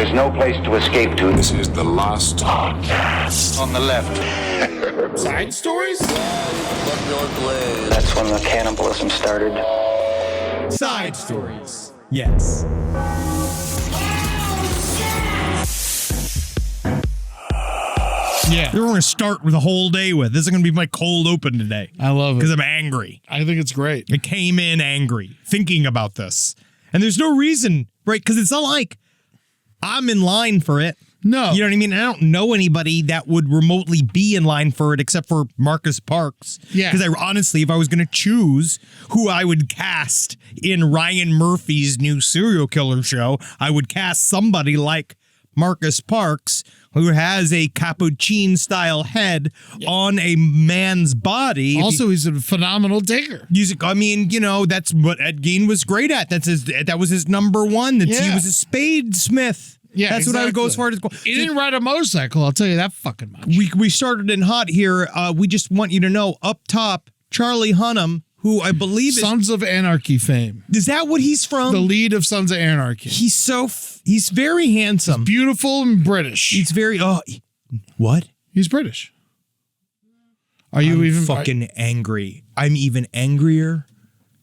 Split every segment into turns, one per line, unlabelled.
There's no place to escape to.
This is the last podcast.
On the left.
Side stories?
That's when the cannibalism started.
Side stories.
Yes.
Yeah.
We're going to start with the whole day with. This is going to be my cold open today.
I love it.
Because I'm angry.
I think it's great.
I came in angry, thinking about this. And there's no reason, right? Because it's not like I'm in line for it.
No.
You know what I mean? I don't know anybody that would remotely be in line for it except for Marcus Parks.
Yeah.
Because honestly, if I was going to choose who I would cast in Ryan Murphy's new serial killer show, I would cast somebody like Marcus Parks, who has a Capuchin-style head on a man's body.
Also, he's a phenomenal digger.
I mean, you know, that's what Ed Gein was great at. That was his number one. He was a spadesmith.
Yeah,
that's what I would go as far as.
He didn't ride a motorcycle, I'll tell you that fucking much.
We started in hot here. We just want you to know, up top, Charlie Hunnam, who I believe
Sons of Anarchy fame.
Is that what he's from?
The lead of Sons of Anarchy.
He's very handsome.
He's beautiful and British.
He's very, what?
He's British. I'm
fucking angry. I'm even angrier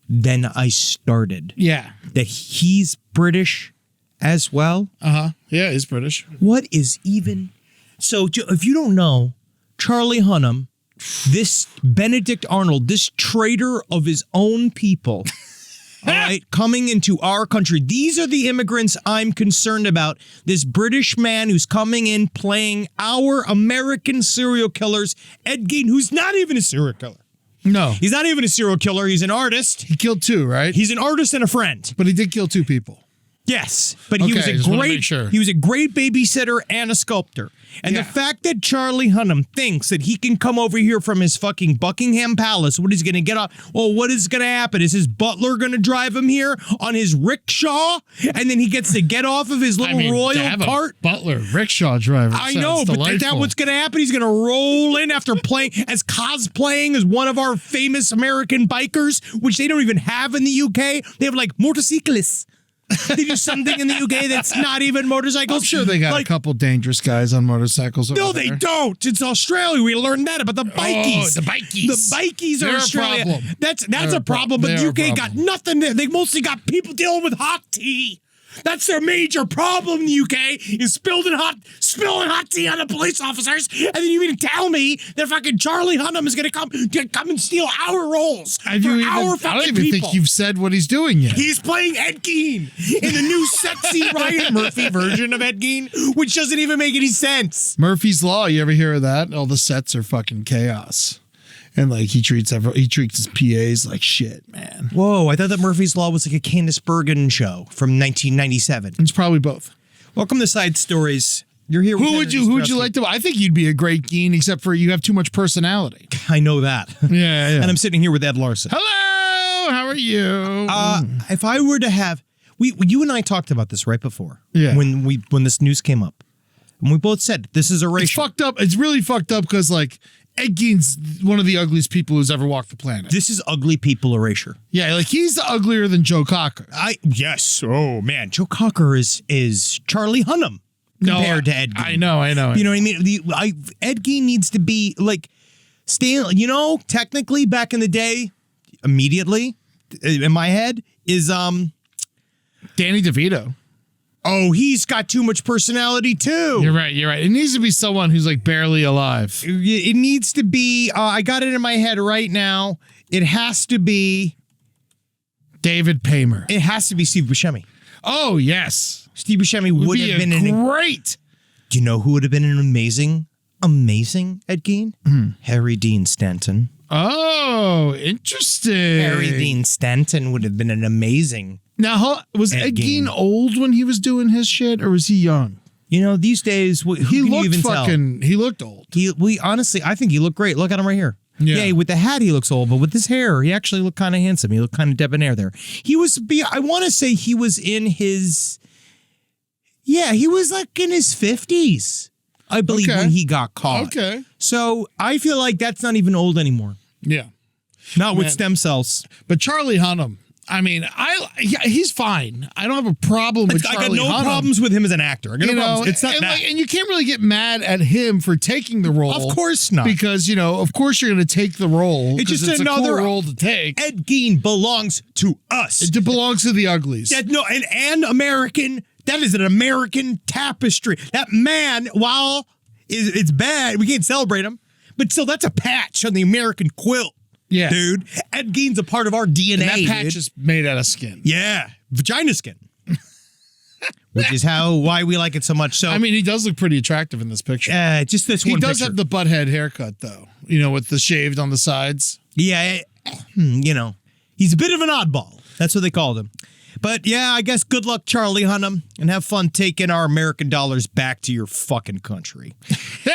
than I started.
Yeah.
That he's British as well.
Uh-huh. Yeah, he's British.
What is even... So, if you don't know, Charlie Hunnam, this Benedict Arnold, this traitor of his own people, all right, coming into our country. These are the immigrants I'm concerned about. This British man who's coming in playing our American serial killers, Ed Gein, who's not even a serial killer.
No.
He's not even a serial killer. He's an artist.
He killed two, right?
He's an artist and a friend.
But he did kill two people.
Yes, but he was a great babysitter and a sculptor. And the fact that Charlie Hunnam thinks that he can come over here from his fucking Buckingham Palace, what he's going to get off? Well, what is going to happen? Is his butler going to drive him here on his rickshaw? And then he gets to get off of his little royal cart?
Butler, rickshaw driver.
I know, but is that what's going to happen? He's going to roll in after cosplaying as one of our famous American bikers, which they don't even have in the UK. They have like motorcyclists. They do something in the UK that's not even motorcycles.
I'm sure they got a couple dangerous guys on motorcycles over there.
No, they don't. It's Australia. We learned that about the bikies.
Oh, the bikies.
The bikies are Australia.
A problem.
That's a problem, but the UK got nothing there. They mostly got people dealing with hot tea. That's their major problem in the UK is spilling hot tea on the police officers. And then you mean to tell me that fucking Charlie Hunnam is going to come and steal our roles I don't even
think you've said what he's doing yet.
He's playing Ed Gein in the new sexy Ryan Murphy version of Ed Gein, which doesn't even make any sense.
Murphy's Law, you ever hear of that? All the sets are fucking chaos. And like he treats his PAs like shit, man.
Whoa, I thought that Murphy's Law was like a Candice Bergen show from 1997.
It's probably both.
Welcome to Side Stories. You're here.
Who would you like to? I think you'd be a great Gein, except for you have too much personality.
I know that.
Yeah.
And I'm sitting here with Ed Larson.
Hello, how are you?
If I were to have, you and I talked about this right before.
Yeah.
When this news came up, and we both said this is erasure.
It's fucked up. It's really fucked up because like Ed Gein's one of the ugliest people who's ever walked the planet.
This is ugly people erasure.
Yeah, like he's uglier than Joe Cocker.
Yes. Oh man, Joe Cocker is Charlie Hunnam compared to Ed Gein.
I know.
You know what I mean? Ed Gein needs to be like technically back in the day, immediately in my head is
Danny DeVito.
Oh, he's got too much personality too.
You're right. It needs to be someone who's like barely alive.
It needs to be, I got it in my head right now. It has to be
David Paymer.
It has to be Steve Buscemi.
Oh, yes.
Steve Buscemi would have been
great.
Do you know who would have been an amazing Ed Gein? Harry Dean Stanton.
Oh, interesting.
Harry Dean Stanton would have been an amazing.
Now, was Ed Gein old when he was doing his shit, or was he young?
You know, these days, who can you even tell?
He looked old.
Honestly, I think he looked great. Look at him right here.
Yeah,
with the hat, he looks old, but with his hair, he actually looked kind of handsome. He looked kind of debonair there. I want to say he was in his, he was like in his 50s, I believe, when he got caught.
Okay.
So I feel like that's not even old anymore.
Yeah.
Not with stem cells.
But Charlie Hunnam I mean, he's fine. I don't have a problem with
I
Charlie
got no
Hunnam.
problems with him as an actor. I got no problems. It's not that.
And you can't really get mad at him for taking the role.
Of course not.
Because, of course you're going to take the role.
It's just
it's
another
a cool role to take.
Ed Gein belongs to us.
It belongs to the uglies.
And American. That is an American tapestry. That man, while it's bad, we can't celebrate him, but still, that's a patch on the American quilt.
Yeah.
Dude. Ed Gein's a part of our DNA.
And that patch is made out of skin.
Yeah. Vagina skin. Which is why we like it so much. So
I mean, he does look pretty attractive in this picture.
Just this one
He does
picture.
have the butthead haircut, though. With the shaved on the sides.
Yeah. He's a bit of an oddball. That's what they called him. But yeah, I guess good luck, Charlie Hunnam, and have fun taking our American dollars back to your fucking country.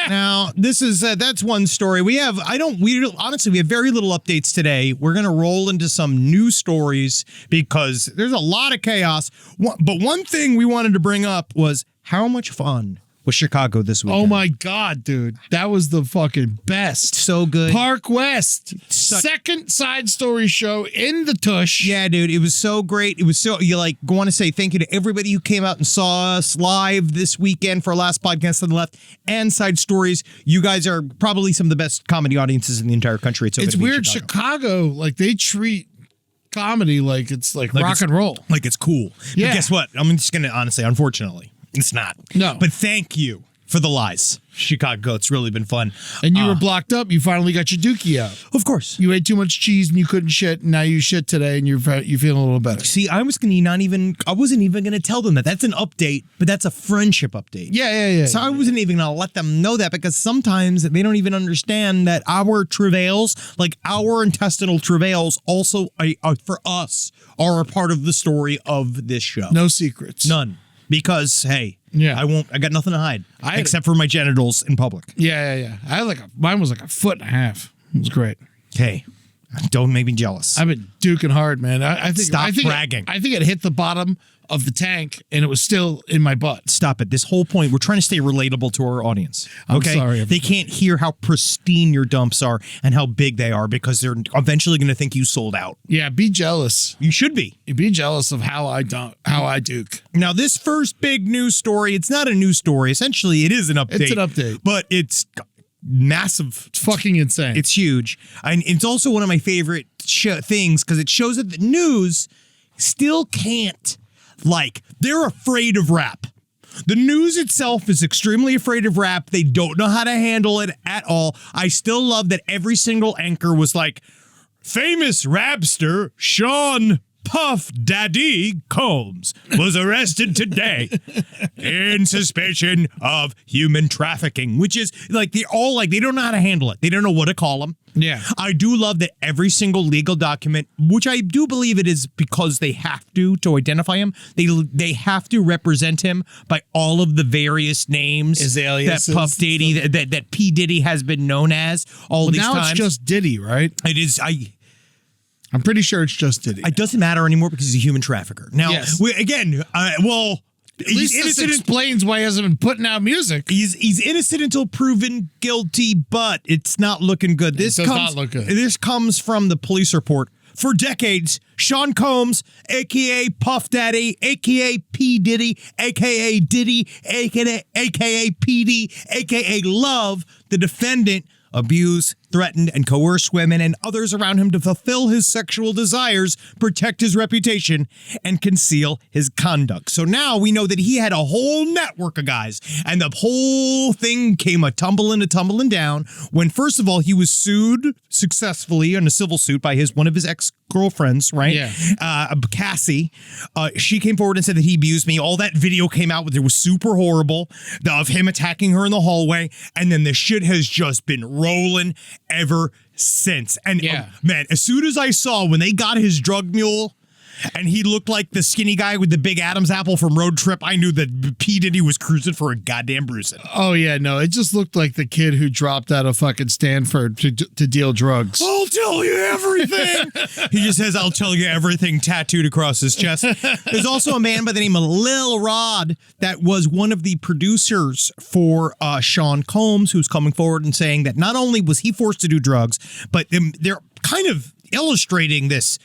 Now, this is that's one story. Honestly, we have very little updates today. We're going to roll into some news stories because there's a lot of chaos. But one thing we wanted to bring up was how much fun was Chicago this weekend.
Oh my God, dude. That was the fucking best.
So good.
Park West. Second side story show in the tush.
Yeah, dude. It was so great. It was so, want to say thank you to everybody who came out and saw us live this weekend for our last podcast on the left and side stories. You guys are probably some of the best comedy audiences in the entire country.
It's weird. Chicago, they treat comedy like it's like rock and roll.
Like it's cool.
Yeah.
But guess what? I'm just going to honestly, unfortunately, it's not.
No.
But thank you for the lies, Chicago. It's really been fun.
And you were blocked up. You finally got your dookie out.
Of course.
You ate too much cheese and you couldn't shit. And now you shit today and you feeling a little better.
See, I wasn't even going to tell them that. That's an update, but that's a friendship update.
Yeah.
So I wasn't even going to let them know that because sometimes they don't even understand that our travails, like our intestinal travails, also for us are a part of the story of this show.
No secrets.
None. Because, hey,
yeah,
I got nothing to hide except for my genitals in public.
Yeah. Mine was like 1.5 feet. It was great.
Hey, don't make me jealous.
I've been duking hard, man. I think
bragging.
I think it hit the bottom of the tank and it was still in my butt.
Stop it. This whole point, we're trying to stay relatable to our audience.
I'm
okay?
sorry.
They can't hear how pristine your dumps are and how big they are because they're eventually going to think you sold out.
Yeah, be jealous.
You should be.
Be jealous of how I duke.
Now, this first big news story, it's not a news story. Essentially, it is an update.
It's an update.
But it's massive.
It's fucking insane.
It's huge. And it's also one of my favorite things because it shows that the news still can't, they're afraid of rap. The news itself is extremely afraid of rap. They don't know how to handle it at all. I still love that every single anchor was like, famous rapster Sean Puff Daddy Combs was arrested today in suspicion of human trafficking, which is they don't know how to handle it. They don't know what to call him.
Yeah.
I do love that every single legal document, which I do believe it is because they have to identify him, they have to represent him by all of the various names
His aliases
that Puff Daddy, that P. Diddy has been known as these
now
times.
It's just Diddy, right?
It is.
I'm pretty sure it's just Diddy.
It doesn't matter anymore because he's a human trafficker. Now,
yes.
At
least this explains why he hasn't been putting out music.
He's innocent until proven guilty, but it's not looking good.
This does not look good.
This comes from the police report. For decades, Sean Combs, a.k.a. Puff Daddy, a.k.a. P. Diddy, a.k.a. Diddy, a.k.a. P. D, a.k.a. Love, the defendant, abused, threatened, and coerced women and others around him to fulfill his sexual desires, protect his reputation, and conceal his conduct. So now we know that he had a whole network of guys, and the whole thing came tumbling down when, first of all, he was sued successfully in a civil suit by one of his ex-girlfriends, right?
Yeah.
Cassie. She came forward and said that he abused me. All that video came out. It was super horrible of him attacking her in the hallway, and then the shit has just been rolling ever since. And man, as soon as I saw when they got his drug mule and he looked like the skinny guy with the big Adam's apple from Road Trip, I knew that P. Diddy was cruising for a goddamn bruising.
Oh, yeah, no, it just looked like the kid who dropped out of fucking Stanford to deal drugs.
I'll tell you everything. He just says, I'll tell you everything tattooed across his chest. There's also a man by the name of Lil Rod that was one of the producers for Sean Combs, who's coming forward and saying that not only was he forced to do drugs, but they're kind of illustrating this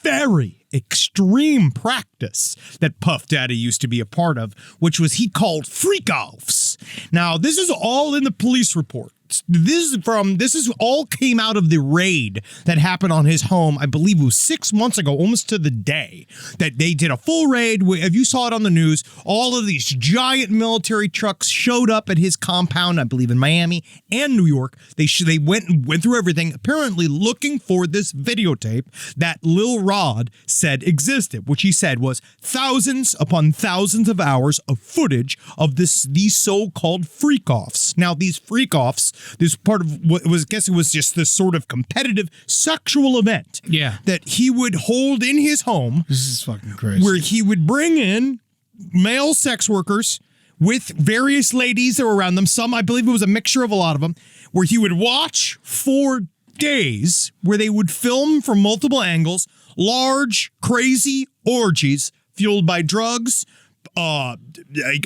very extreme practice that Puff Daddy used to be a part of, which was he called freak-offs. Now, this is all in the police report. This is all came out of the raid that happened on his home. I believe it was 6 months ago, almost to the day, that they did a full raid. If you saw it on the news, all of these giant military trucks showed up at his compound, I believe in Miami and New York. They went through everything, apparently looking for this videotape that Lil Rod said existed, which he said was thousands upon thousands of hours of footage of these so-called freak-offs. Now, these freak-offs, this part of what was, I guess it was just this sort of competitive sexual event that he would hold in his home.
This is fucking crazy.
Where he would bring in male sex workers with various ladies that were around them. Some, I believe it was a mixture of a lot of them, where he would watch for days, where they would film from multiple angles, large, crazy orgies fueled by drugs,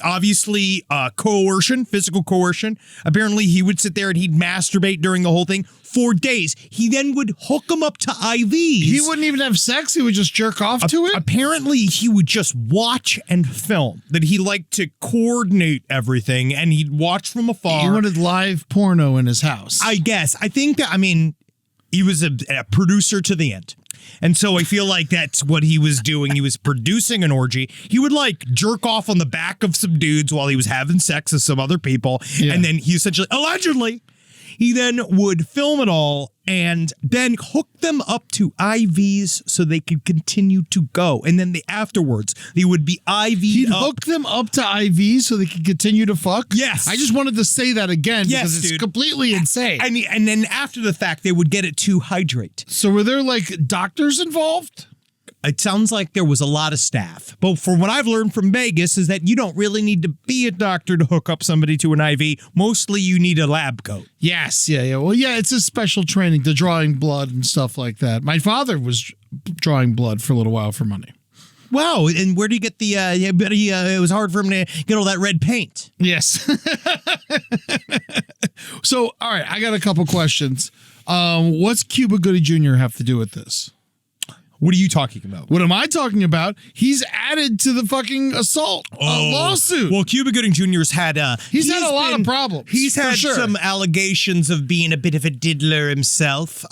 obviously coercion, physical coercion. Apparently he would sit there and he'd masturbate during the whole thing for days. He then would hook them up to IVs.
He wouldn't even have sex. He would just jerk off to it.
Apparently he would just watch and film. That he liked to coordinate everything and he'd watch from afar.
He wanted live porno in his house.
I guess. I think that, he was a producer to the end. And so I feel like that's what he was doing. He was producing an orgy. He would jerk off on the back of some dudes while he was having sex with some other people. Yeah. And then he essentially, allegedly, he then would film it all and then hook them up to IVs so they could continue to go. And then afterwards, they would be IV'd
He'd hook them up to IVs so they could continue to fuck?
Yes.
I just wanted to say that again because it's completely insane.
And then after the fact, they would get it to hydrate.
So were there doctors involved?
It sounds like there was a lot of staff. But from what I've learned from Vegas is that you don't really need to be a doctor to hook up somebody to an IV. Mostly you need a lab coat.
Yes. Yeah. Well, yeah, it's a special training to drawing blood and stuff like that. My father was drawing blood for a little while for money.
Wow. And where do you get the, it was hard for him to get all that red paint.
Yes. So, all right, I got a couple questions. What's Cuba Gooding Jr. have to do with this?
What are you talking about?
What am I talking about? He's added to the fucking assault lawsuit.
Well, Cuba Gooding Jr.'s had
he's had a lot of problems.
He's had some allegations of being a bit of a diddler himself.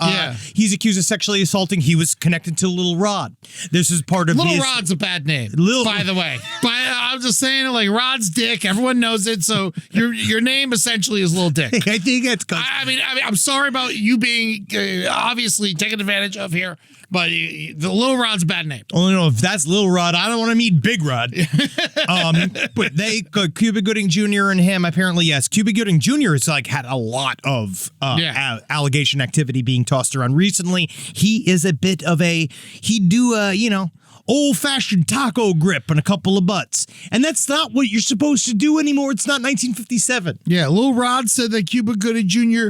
He's accused of sexually assaulting. He was connected to Lil Rod. This is part of
Lil Rod's a bad name, by the way. I'm just saying it, Rod's Dick. Everyone knows it. So your name essentially is Lil Dick.
I think that's.
I'm sorry about you being obviously taken advantage of here. But the Lil Rod's a bad name.
Only know if that's Lil Rod. I don't want to meet Big Rod. But Cuba Gooding Jr. and him, apparently, yes. Cuba Gooding Jr. has had a lot of allegation activity being tossed around recently. He is a bit of he'd do old-fashioned taco grip and a couple of butts. And that's not what you're supposed to do anymore. It's not 1957.
Yeah, Lil Rod said that Cuba Gooding Jr.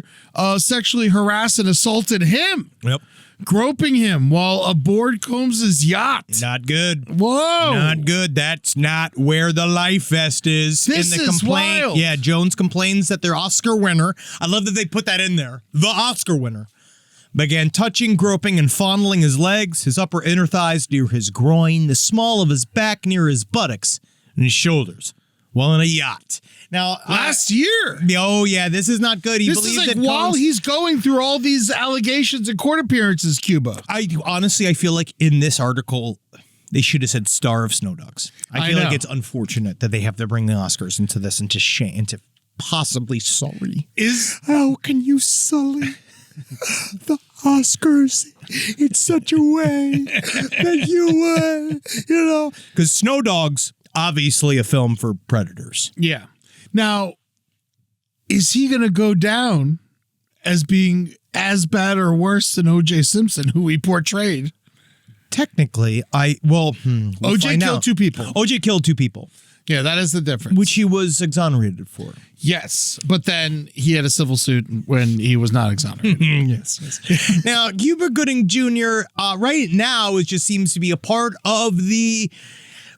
Sexually harassed and assaulted him.
Yep.
Groping him while aboard Combs' yacht.
Not good.
Whoa.
Not good. That's not where the life vest is.
This
in the
is
complaint.
wild.
Yeah, Jones complains that their Oscar winner, I love that they put that in there, the Oscar winner, began touching, groping, and fondling his legs, his upper inner thighs near his groin, the small of his back near his buttocks, and his shoulders while in a yacht. Now,
last year.
Oh, yeah, this is not good.
This is while he's going through all these allegations and court appearances, Cuba.
I feel like in this article, they should have said star of Snow Dogs. I feel like it's unfortunate that they have to bring the Oscars into this and to shame and to possibly sully. How can you sully the Oscars in such a way that you because Snow Dogs, obviously a film for predators.
Yeah. Now, is he going to go down as being as bad or worse than O.J. Simpson, who he portrayed?
Technically,
O.J. killed two people.
O.J. killed two people.
Yeah, that is the difference.
Which he was exonerated for.
Yes, but then he had a civil suit when he was not exonerated.
Yes. Now, Cuba Gooding Jr. Right now, it just seems to be a part of the...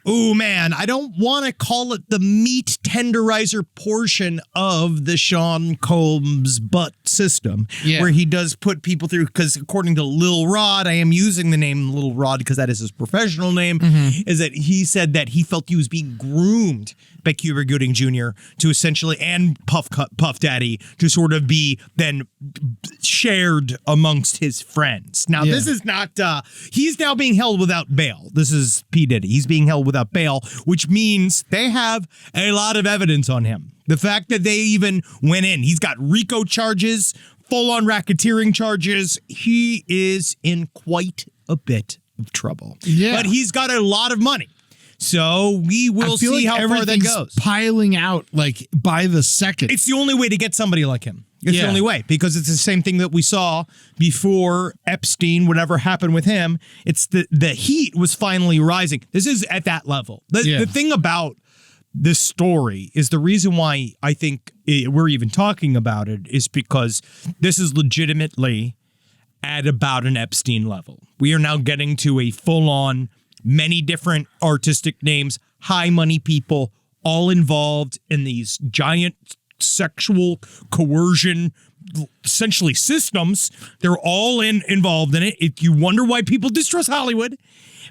Oh, man, I don't want to call it the meat tenderizer portion of the Sean Combs butt system, where he does put people through, because according to Lil Rod, I am using the name Lil Rod because that is his professional name, is that he said that he felt he was being groomed by Cuba Gooding Jr. to essentially, and Puff Daddy, to sort of be then shared amongst his friends. Now, this is not, he's now being held without bail. This is P. Diddy. He's being held without bail, which means they have a lot of evidence on him. The fact that they even went in, he's got RICO charges, full-on racketeering charges. He is in quite a bit of trouble. Yeah. But he's got a lot of money. So we will see how far that goes.
Piling out like by the second.
It's the only way to get somebody like him. It's the only way, because it's the same thing that we saw before Epstein, whatever happened with him. It's the heat was finally rising. This is at that level. The thing about this story is the reason why I think we're even talking about it is because this is legitimately at about an Epstein level. We are now getting to a full-on, many different artistic names, high money people, all involved in these giant sexual coercion, essentially systems. They're all involved in it. You wonder why people distrust Hollywood,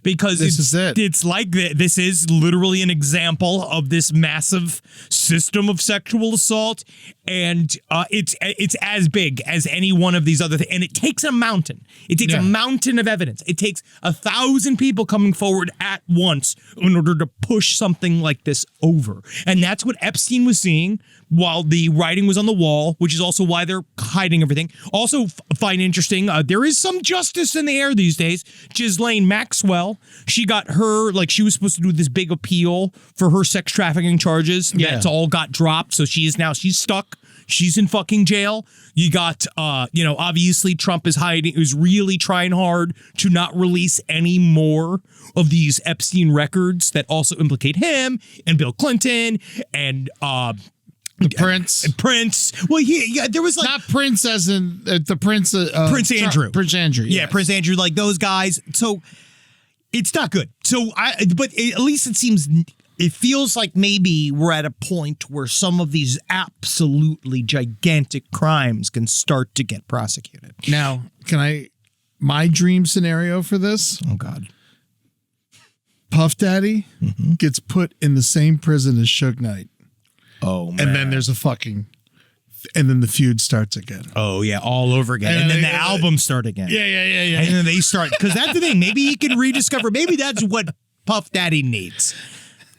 because it's like this is literally an example of this massive system of sexual assault, and it's as big as any one of these other things. And it takes a mountain. It takes a mountain of evidence. It takes 1,000 people coming forward at once in order to push something like this over. And that's what Epstein was seeing while the writing was on the wall, which is also why they're hiding everything. Also find interesting, there is some justice in the air these days. Ghislaine Maxwell, she got her, like, she was supposed to do this big appeal for her sex trafficking charges. That's all got dropped. So she's stuck. She's in fucking jail. You got, obviously Trump is really trying hard to not release any more of these Epstein records that also implicate him and Bill Clinton and,
Prince.
Well, there was like,
not Prince as in the Prince.
Prince Andrew.
Prince Andrew.
Yeah, Prince Andrew, like those guys. So it's not good. But at least it feels like maybe we're at a point where some of these absolutely gigantic crimes can start to get prosecuted.
Now, my dream scenario for this?
Oh, God.
Puff Daddy gets put in the same prison as Suge Knight.
Oh, man.
And then there's and then the feud starts again.
Oh, yeah, all over again. And then the albums start again.
Yeah.
And then they start, because that's the thing. Maybe he can rediscover, maybe that's what Puff Daddy needs.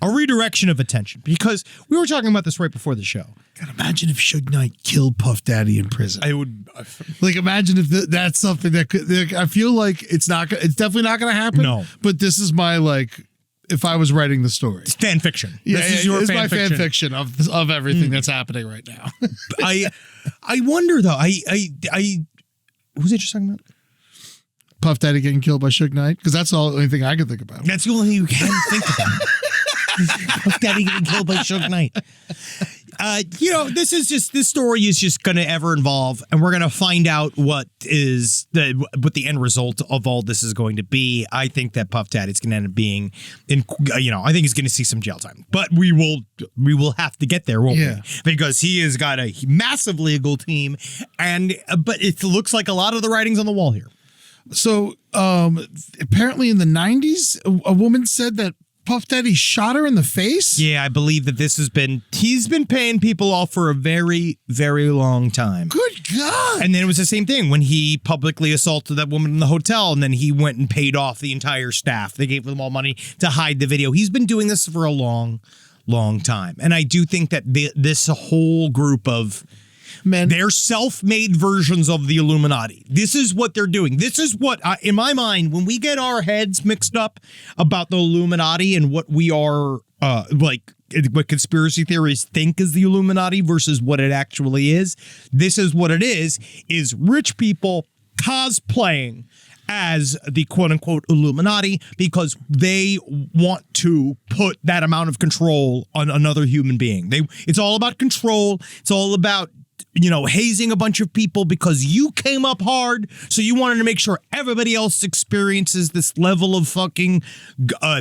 A redirection of attention. Because we were talking about this right before the show.
God, imagine if Suge Knight killed Puff Daddy in prison.
I would.
Like, imagine if that's something that could, I feel like it's definitely not going to happen.
No.
But this is my, like, if I was writing the story.
It's fan fiction. This is your fan
my
fiction.
fan fiction of everything that's happening right now.
I wonder though. Who's it just talking about?
Puff Daddy getting killed by Suge Knight, because that's the only thing I can think about.
That's the only thing you can think about. Puff Daddy getting killed by Suge Knight. This story is just going to ever evolve, and we're going to find out what the end result of all this is going to be. I think that Puff Daddy's going to end up being I think he's going to see some jail time, but we will have to get there, won't we? Because he has got a massive legal team, but it looks like a lot of the writing's on the wall here.
So apparently in the 90s, a woman said that Puff Daddy shot her in the face?
Yeah, I believe that he's been paying people off for a very, very long time.
Good God.
And then it was the same thing when he publicly assaulted that woman in the hotel, and then he went and paid off the entire staff. They gave them all money to hide the video. He's been doing this for a long, long time. And I do think that this whole group of men, they're self-made versions of the Illuminati. This is what they're doing. This is what, in my mind, when we get our heads mixed up about the Illuminati and what we are, what conspiracy theories think is the Illuminati versus what it actually is, this is what it is rich people cosplaying as the quote-unquote Illuminati because they want to put that amount of control on another human being. It's all about control. It's all about hazing a bunch of people because you came up hard, so you wanted to make sure everybody else experiences this level of fucking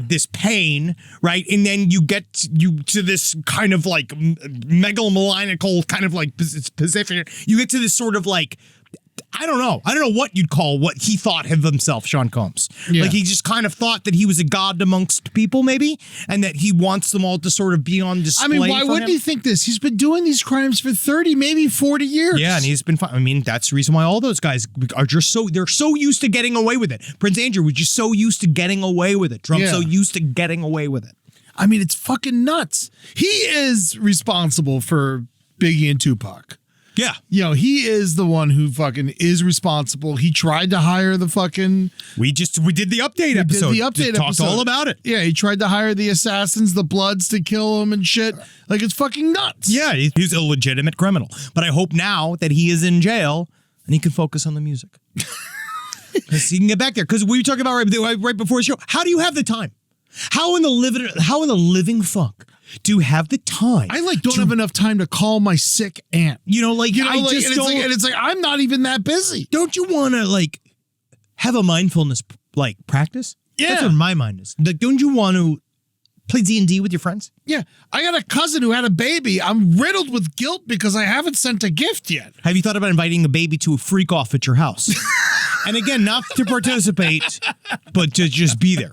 this pain, right? And then you get to this kind of like megalomaniacal kind of like position. You get to this sort of like, I don't know what you'd call what he thought of himself, Sean Combs.
Yeah.
Like he just kind of thought that he was a god amongst people, maybe, and that he wants them all to sort of be on display.
I mean, why wouldn't he think this? He's been doing these crimes for 30, maybe 40 years.
Yeah, and he's been fine. I mean, that's the reason why all those guys are just they're so used to getting away with it. Prince Andrew was just so used to getting away with it. Trump's so used to getting away with it.
I mean, it's fucking nuts. He is responsible for Biggie and Tupac.
Yeah.
He is the one who fucking is responsible. He tried to hire the fucking...
We did the update episode. Talked all about it.
Yeah, he tried to hire the assassins, the Bloods, to kill him and shit. Like, it's fucking nuts.
Yeah, he's a legitimate criminal. But I hope now that he is in jail and he can focus on the music. Because he can get back there. Because we were talking about right before the show, how do you have the time? How in the living fuck do you have the time?
I don't have enough time to call my sick aunt. It's like I'm not even that busy.
Don't you want to have a mindfulness practice?
Yeah,
that's what my mind is. Don't you want to play D&D with your friends?
Yeah, I got a cousin who had a baby. I'm riddled with guilt because I haven't sent a gift yet.
Have you thought about inviting a baby to a freak off at your house? And again, not to participate, but to just be there.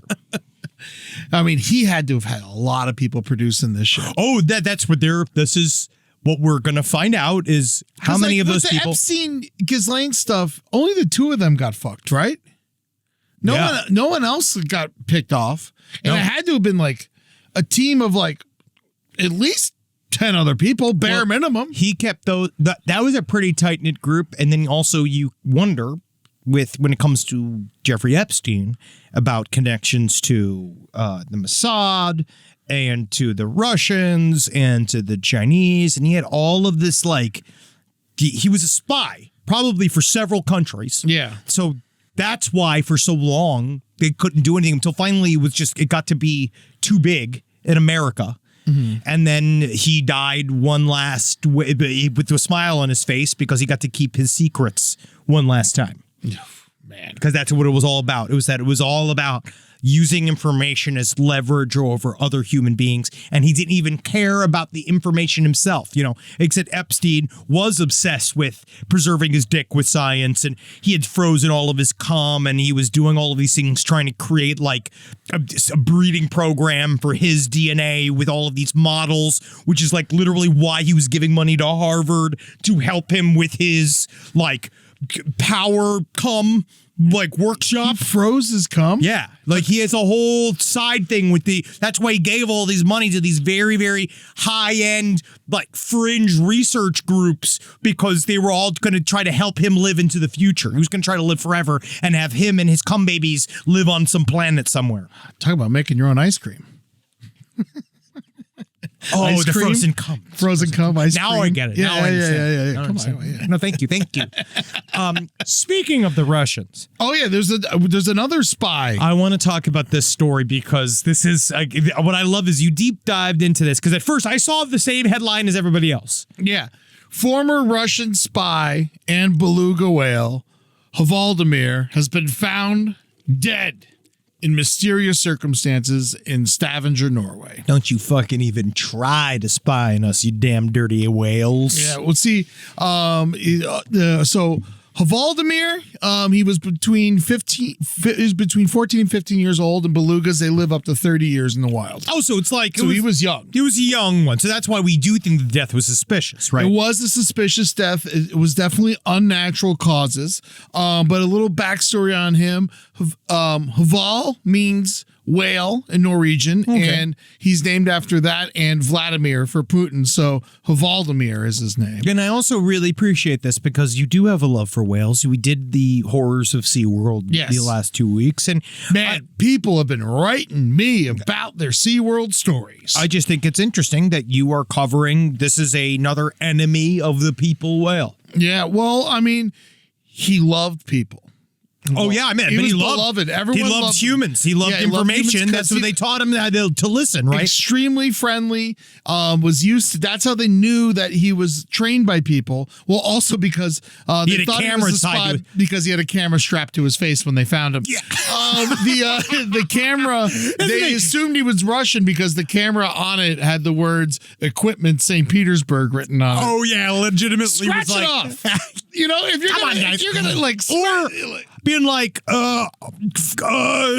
I mean, he had to have had a lot of people producing this show.
Oh, this is what we're going to find out is how many of those people.
Epstein, Ghislaine stuff, only the two of them got fucked, right? No one else got picked off. And it had to have been a team of at least 10 other people, bare minimum.
He kept those. That was a pretty tight knit group. And then also you wonder when it comes to Jeffrey Epstein about connections to the Mossad and to the Russians and to the Chinese. And he had all of this, he was a spy, probably for several countries.
Yeah.
So that's why for so long they couldn't do anything until finally it got to be too big in America. Mm-hmm. And then he died one last with a smile on his face because he got to keep his secrets one last time. Man, because that's what it was all about. It was all about using information as leverage over other human beings, and he didn't even care about the information himself. Except Epstein was obsessed with preserving his dick with science, and he had frozen all of his cum, and he was doing all of these things, trying to create a breeding program for his DNA with all of these models, which is literally why he was giving money to Harvard to help him with his power cum workshop.
He froze his cum?
Yeah. He has a whole side thing that's why he gave all these money to these very, very high-end, fringe research groups, because they were all going to try to help him live into the future. He was going to try to live forever and have him and his cum babies live on some planet somewhere.
Talk about making your own ice cream.
Oh,
ice
the
cream?
frozen cum.
Frozen cum ice cream.
Now I get it.
Yeah,
now I understand.
yeah. Come on. Yeah.
No, thank you. Speaking of the Russians.
Oh, yeah, there's another spy.
I want to talk about this story because this is, what I love is you deep dived into this, because at first I saw the same headline as everybody else.
Yeah. Former Russian spy and beluga whale, Hvaldimir, has been found dead in mysterious circumstances in Stavanger, Norway.
Don't you fucking even try to spy on us, you damn dirty whales.
Yeah, well, see, so Hvaldimir, he was between 14 and 15 years old, and belugas, they live up to 30 years in the wild.
Oh, so it's
he was young.
He was a young one, so that's why we do think the death was suspicious, right?
It was a suspicious death. It was definitely unnatural causes, but a little backstory on him. Hval means whale in Norwegian, and he's named after that and Vladimir for Putin, so Hvaldimir is his name.
And I also really appreciate this because you do have a love for whales. We did the horrors of SeaWorld the last 2 weeks, and
people have been writing me about their SeaWorld stories.
I just think it's interesting that you are covering this is another enemy of the people whale.
Yeah, well, I mean, he loved people.
Oh yeah, I mean,
He
but
was
he loved
beloved. Everyone
he loved
loved
humans. He loved
Yeah, he loved humans
information.
'cause
That's what
he-
they taught him to listen, right?
Extremely friendly, was used to. That's how they knew that he was trained by people. Well, also because
He
they
had a
thought he
camera
was a
tied to
spy
it.
because he had a camera strapped to his face when they found him.
Yeah.
The camera. They assumed he was Russian because the camera on it had the words "Equipment St. Petersburg" written on it.
Oh yeah, legitimately
Scratch
was
it
like,
off. You know, if you're
Come on,
gonna,
guys.
if you're gonna like,
or being like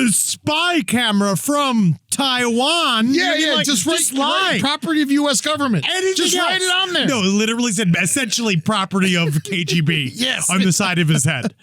spy camera from Taiwan.
yeah,
You'd be
yeah,
like,
just
lie.
property of U.S. government.
Anything
Just
else.
write it on there.
No, it literally said essentially property of KGB.
Yes.
On the side of his head.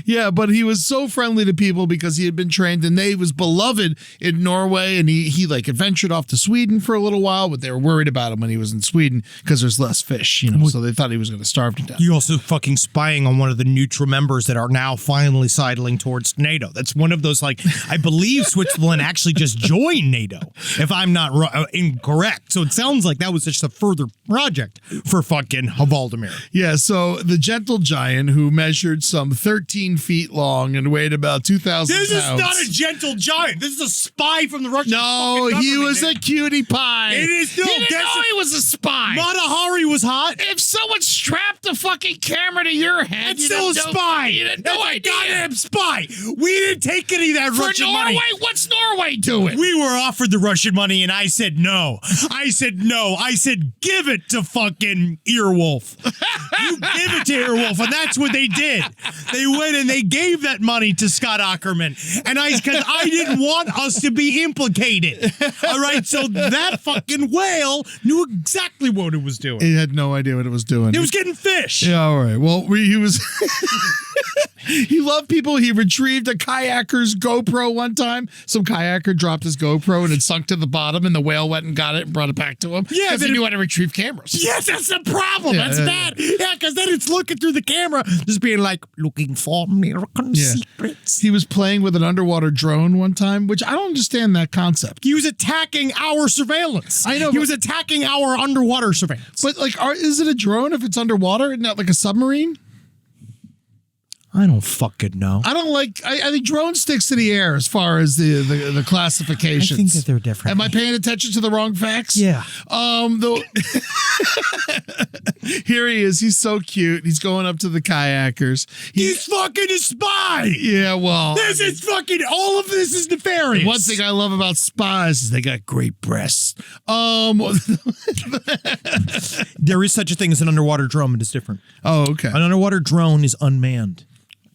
Yeah, but he was so friendly to people because he had been trained, and he was beloved in Norway, and he like adventured off to Sweden for a little while, but they were worried about him when he was in Sweden because there's less fish, so they thought he was going to starve to death.
You also fucking spying on one of the neutral members that are now finally sidling towards NATO. That's one of those, like, I believe Switzerland actually just joined NATO, if I'm not incorrect. So it sounds like that was just a further project for fucking Hvaldimir.
Yeah, so the gentle giant who measured some 13 feet long and weighed about 2,000 pounds.
This is not a gentle giant. This is a spy from the Russian
No,
fucking
he
government,
was
man.
a cutie pie.
It is no.
He didn't
That's
know he was a spy.
Matahari was hot.
If someone strapped a fucking camera to your head,
It's
you'd
still a
have
spy.
You had
That's
no
a
idea.
goddamn spy. We didn't take any of that
For
Russian
Norway,
money.
what's Norway doing?
We were offered the Russian money, and I said no. I said no. I said give it to fucking Earwolf. You give it to Earwolf, and that's what they did. They went and they gave that money to Scott Ackerman, and because I didn't want us to be implicated. All right, so that fucking whale knew exactly what it was doing.
He had no idea what it was doing.
It was getting fish.
Yeah, all right. Well, he was. He loved people. He retrieved a kayaker's GoPro one time. Some kayaker dropped his GoPro and it sunk to the bottom, and the whale went and got it and brought it back to him.
Yeah,
because he
then
knew how to retrieve cameras.
Yes, that's the problem.
Yeah,
That's
yeah,
bad. Yeah, because then it's looking through the camera, just being like, looking for American
Yeah.
secrets.
He was playing with an underwater drone one time, which I don't understand that concept.
He was attacking our surveillance.
I know,
He
but-
was attacking our underwater surveillance.
But like, is it a drone if it's underwater and not like a submarine?
I don't fucking know.
I don't like. I think drone sticks to the air as far as the classifications.
I think that they're different.
Am I paying attention to the wrong facts?
Yeah.
Though here he is. He's so cute. He's going up to the kayakers.
He's fucking a spy.
Yeah. Well,
This is fucking, all of this is nefarious.
one thing I love about spies is they got great breasts.
There is such a thing as an underwater drone, but it's different.
Oh, okay.
An underwater drone is unmanned.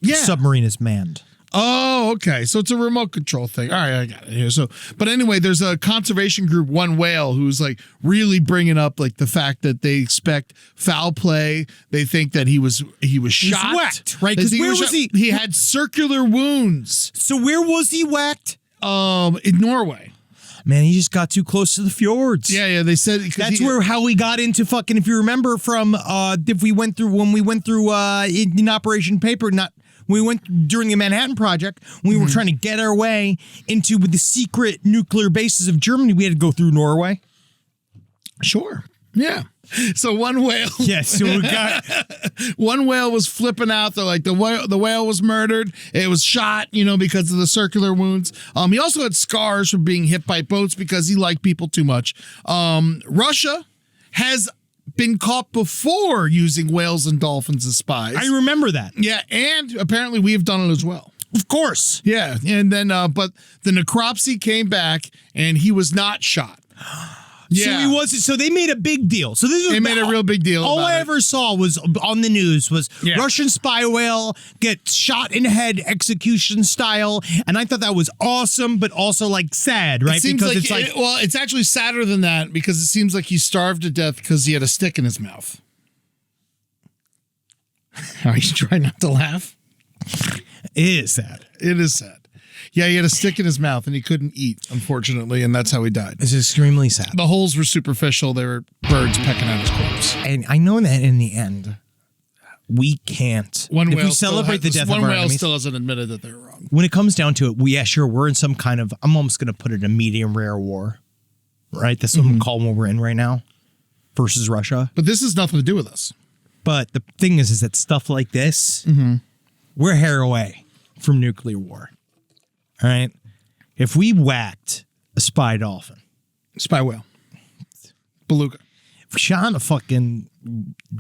Yeah.
Submarine is manned.
Oh, okay. So it's a remote control thing. All right, I got it here. So, but anyway, there's a conservation group, One Whale, who's like really bringing up like the fact that they expect foul play. They think that he was shot,
whacked, right?
They
'Cause
think
where was
shot.
he?
He had circular wounds.
So where was he whacked?
In Norway.
Man, he just got too close to the fjords.
Yeah. They said
That's how we got into fucking. If you remember from when we went through in Operation Paper, we went during the Manhattan Project. We were trying to get our way into the secret nuclear bases of Germany. We had to go through Norway.
Sure. Yeah. So One Whale.
Yes, so we got.
One whale was flipping out. They're like, the whale was murdered. It was shot, because of the circular wounds. He also had scars from being hit by boats because he liked people too much. Russia has been caught before using whales and dolphins as spies.
I remember that.
Yeah, and apparently we have done it as well.
Of course.
Yeah, and then but the necropsy came back and he was not shot. Yeah.
So he wasn't. So they made a big deal. So this is
They made a real big deal
All
about
I
it.
ever saw was on the news was
Yeah.
Russian spy whale gets shot in the head execution style, and I thought that was awesome, but also like sad, right?
It seems
because
like,
it's like
well, it's actually sadder than that because it seems like he starved to death because he had a stick in his mouth. Are you trying not to laugh?
it is sad.
It is sad. Yeah, he had a stick in his mouth and he couldn't eat, unfortunately, and that's how he died.
It's extremely sad.
The holes were superficial. They were birds pecking at his corpse.
And I know that in the end, we can't.
One
if
whale
we celebrate the
still
death
one
of our
whale
enemies,
still hasn't admitted that they're wrong.
when it comes down to it, we're in some kind of, I'm almost going to put it a medium rare war, right? That's what I'm calling what we're in right now versus Russia.
But this has nothing to do with us.
But the thing is that stuff like this, we're hair away from nuclear war. All right. If we whacked a spy dolphin,
Spy whale. Beluga.
if we shot a fucking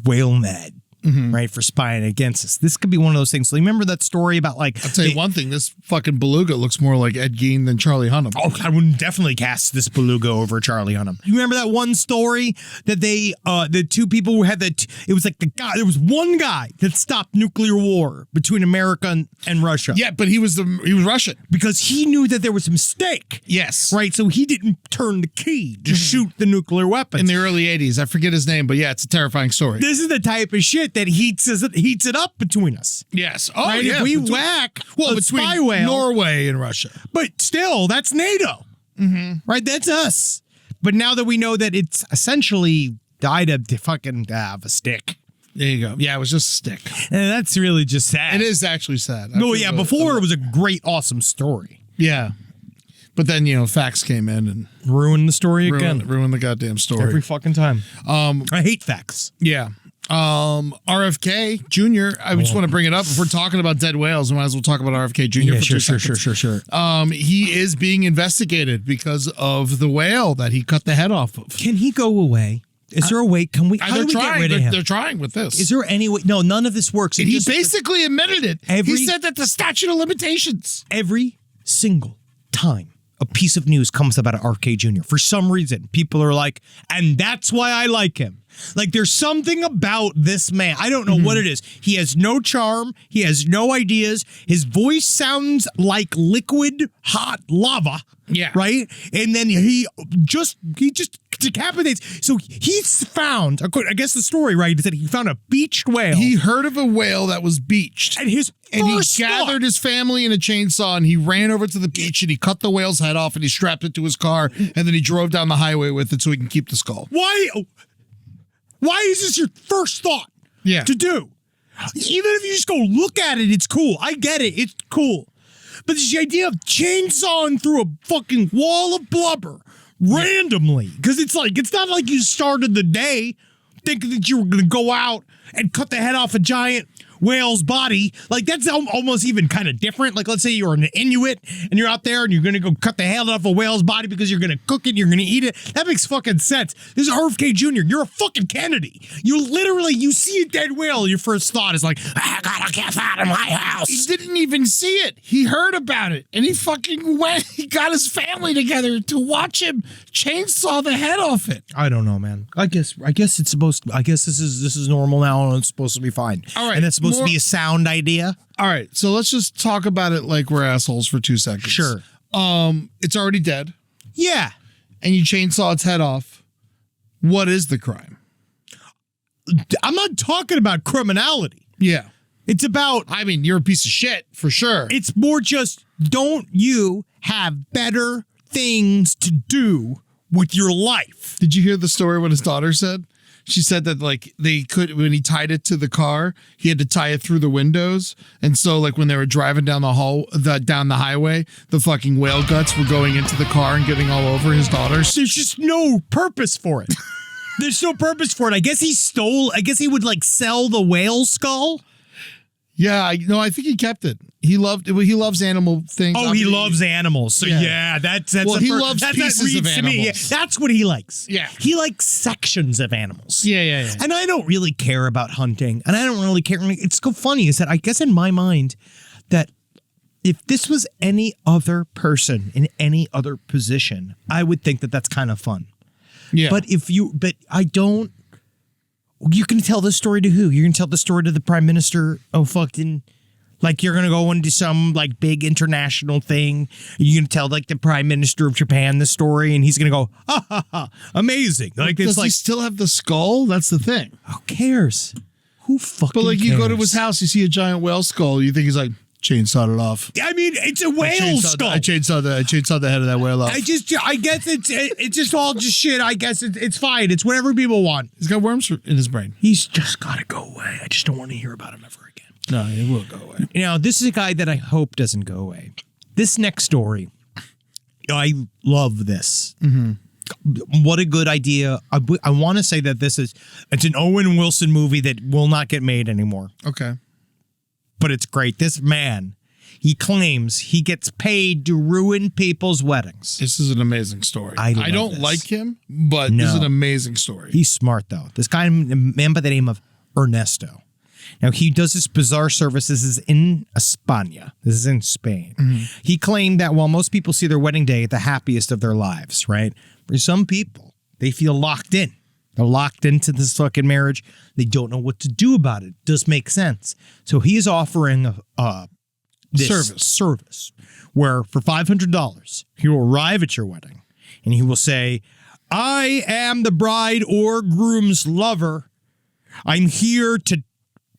whale in the head, right, for spying against us, this could be one of those things. So remember that story about like,
I'll tell you one thing, this fucking beluga looks more like Ed Gein than Charlie Hunnam.
oh, I would definitely cast this beluga over Charlie Hunnam. You remember that one story that they, the two people who had that, it was like the guy, there was one guy that stopped nuclear war between America and Russia.
Yeah, but he was Russian.
Because he knew that there was a mistake.
Yes.
Right, so he didn't turn the key to shoot the nuclear weapons.
In the early 80s. I forget his name, but yeah, it's a terrifying story.
This is the type of shit that heats it up between us.
Yes. Oh,
Right?
yeah.
If we whack a spy whale,
Norway and Russia.
but still, that's NATO. Right? That's us. But now that we know that it's essentially died of a stick.
There you go. Yeah, it was just a stick.
And that's really just sad.
It is actually sad.
No, yeah, before it was a great, awesome story.
Yeah. But then, facts came in and
Ruin the story again.
ruined the goddamn story.
Every fucking time. I hate facts.
Yeah. RFK Jr. I just want to bring it up. If we're talking about dead whales, we might as well talk about RFK Jr. for 2 seconds.
Sure.
He is being investigated because of the whale that he cut the head off of.
Can he go away? Is there a way? Can we? How do we get rid of him?
They're trying with this.
Is there any way? No, none of this works.
And he basically admitted it.
Every-
He said that the statute of limitations.
every single time a piece of news comes about RFK Jr., for some reason, people are like, and that's why I like him. Like, there's something about this man. I don't know what it is. He has no charm. He has no ideas. His voice sounds like liquid hot lava.
Yeah.
Right? And then he just decapitates. So he's found, I guess the story, right, is that he found a beached whale.
He heard of a whale that was beached.
and his
And he
first
gathered his family in a chainsaw and he ran over to the beach and he cut the whale's head off and he strapped it to his car and then he drove down the highway with it so he can keep the skull.
Why is this your first thought
Yeah.
to do? Even if you just go look at it, it's cool. I get it. It's cool. But it's the idea of chainsawing through a fucking wall of blubber randomly. Because it's not like you started the day thinking that you were going to go out and cut the head off a giant whale's body. Like, that's almost even kind of different. Like, let's say you're an Inuit and you're out there and you're going to go cut the head off a whale's body because you're going to cook it and you're going to eat it. That makes fucking sense. This is RFK Jr. You're a fucking Kennedy. You see a dead whale, your first thought is like, I gotta get that in my house.
He didn't even see it. He heard about it and he fucking went. He got his family together to watch him chainsaw the head off it.
I don't know, man. I guess it's supposed to, I guess this is normal now and it's supposed to be fine.
All right.
And that's supposed to be a sound idea.
All right. So let's just talk about it like we're assholes for 2 seconds.
Sure.
It's already dead
Yeah.
and you chainsaw its head off. What is the crime?
I'm not talking about criminality.
Yeah.
It's about,
I mean, you're a piece of shit for sure.
it's more just, don't you have better things to do with your life?
Did you hear the story what his daughter said? She said that like they could, when he tied it to the car, he had to tie it through the windows. And so like when they were driving down down the highway, the fucking whale guts were going into the car and getting all over his daughters.
There's just no purpose for it. There's no purpose for it. I guess he would like sell the whale skull.
Yeah, I think he kept it. He loves animal things.
Oh, he loves animals. So yeah, that's
Well,
a
he loves
that
pieces
reads
of
to me. Yeah,
animals.
that's what he likes.
Yeah.
He likes sections of animals.
Yeah.
And I don't really care about hunting. And I don't really care. It's so funny is that I guess in my mind that if this was any other person in any other position, I would think that that's kind of fun.
Yeah.
But I don't. You can tell this story to who? You're going to tell the story to the prime minister of fucking, like you're going to go into some like big international thing. You're going to tell like the prime minister of Japan the story and he's going to go, ha, amazing. Like
does
it's
he
like,
still have the skull? That's the thing.
who cares? Who fucking
But like you go to
cares?
his house, you see a giant whale skull. You think he's like chainsawed it off.
I mean, it's a whale skull.
I chainsawed the head of that whale off.
I guess it's just all just shit. I guess it's fine. It's whatever people want.
He's got worms in his brain.
He's just got to go away. I just don't want to hear about him ever again.
No, he will go away.
You know, this is a guy that I hope doesn't go away. This next story, I love this. Mm-hmm. What a good idea. I want to say that it's an Owen Wilson movie that will not get made anymore.
Okay.
But it's great. This man, He claims he gets paid to ruin people's weddings.
This is an amazing story.
I
don't
this.
like him, but this is an amazing story.
He's smart, though. This guy, a man by the name of Ernesto. Now, he does this bizarre service. This is in España. This is in Spain. He claimed that while most people see their wedding day at the happiest of their lives, right? For some people, they feel locked in. They're locked into this fucking marriage. They don't know what to do about it. Does make sense. So he is offering this service where for $500, he will arrive at your wedding and he will say, I am the bride or groom's lover. I'm here to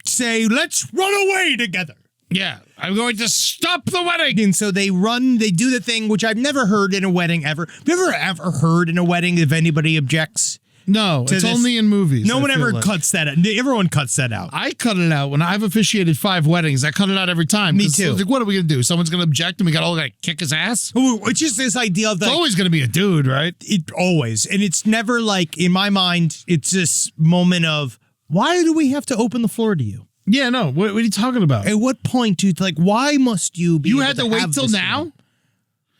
say, let's run away together.
Yeah, I'm going to stop the wedding.
And so they do the thing, which I've never heard in a wedding ever. Have you ever heard in a wedding if anybody objects?
No, it's only in movies.
No one ever cuts that out. Everyone cuts that out.
I cut it out when I've officiated 5 weddings. I cut it out every time.
Me too.
Like, what are we gonna do? Someone's gonna object, and we got all gotta kick his ass.
It's just this idea of
It's always gonna be a dude, right?
It always, and it's never like in my mind. It's this moment of why do we have to open the floor to you?
Yeah, no. What are you talking about?
At what point do you why must you be?
You
able
had to wait
have
till
this
now.
thing?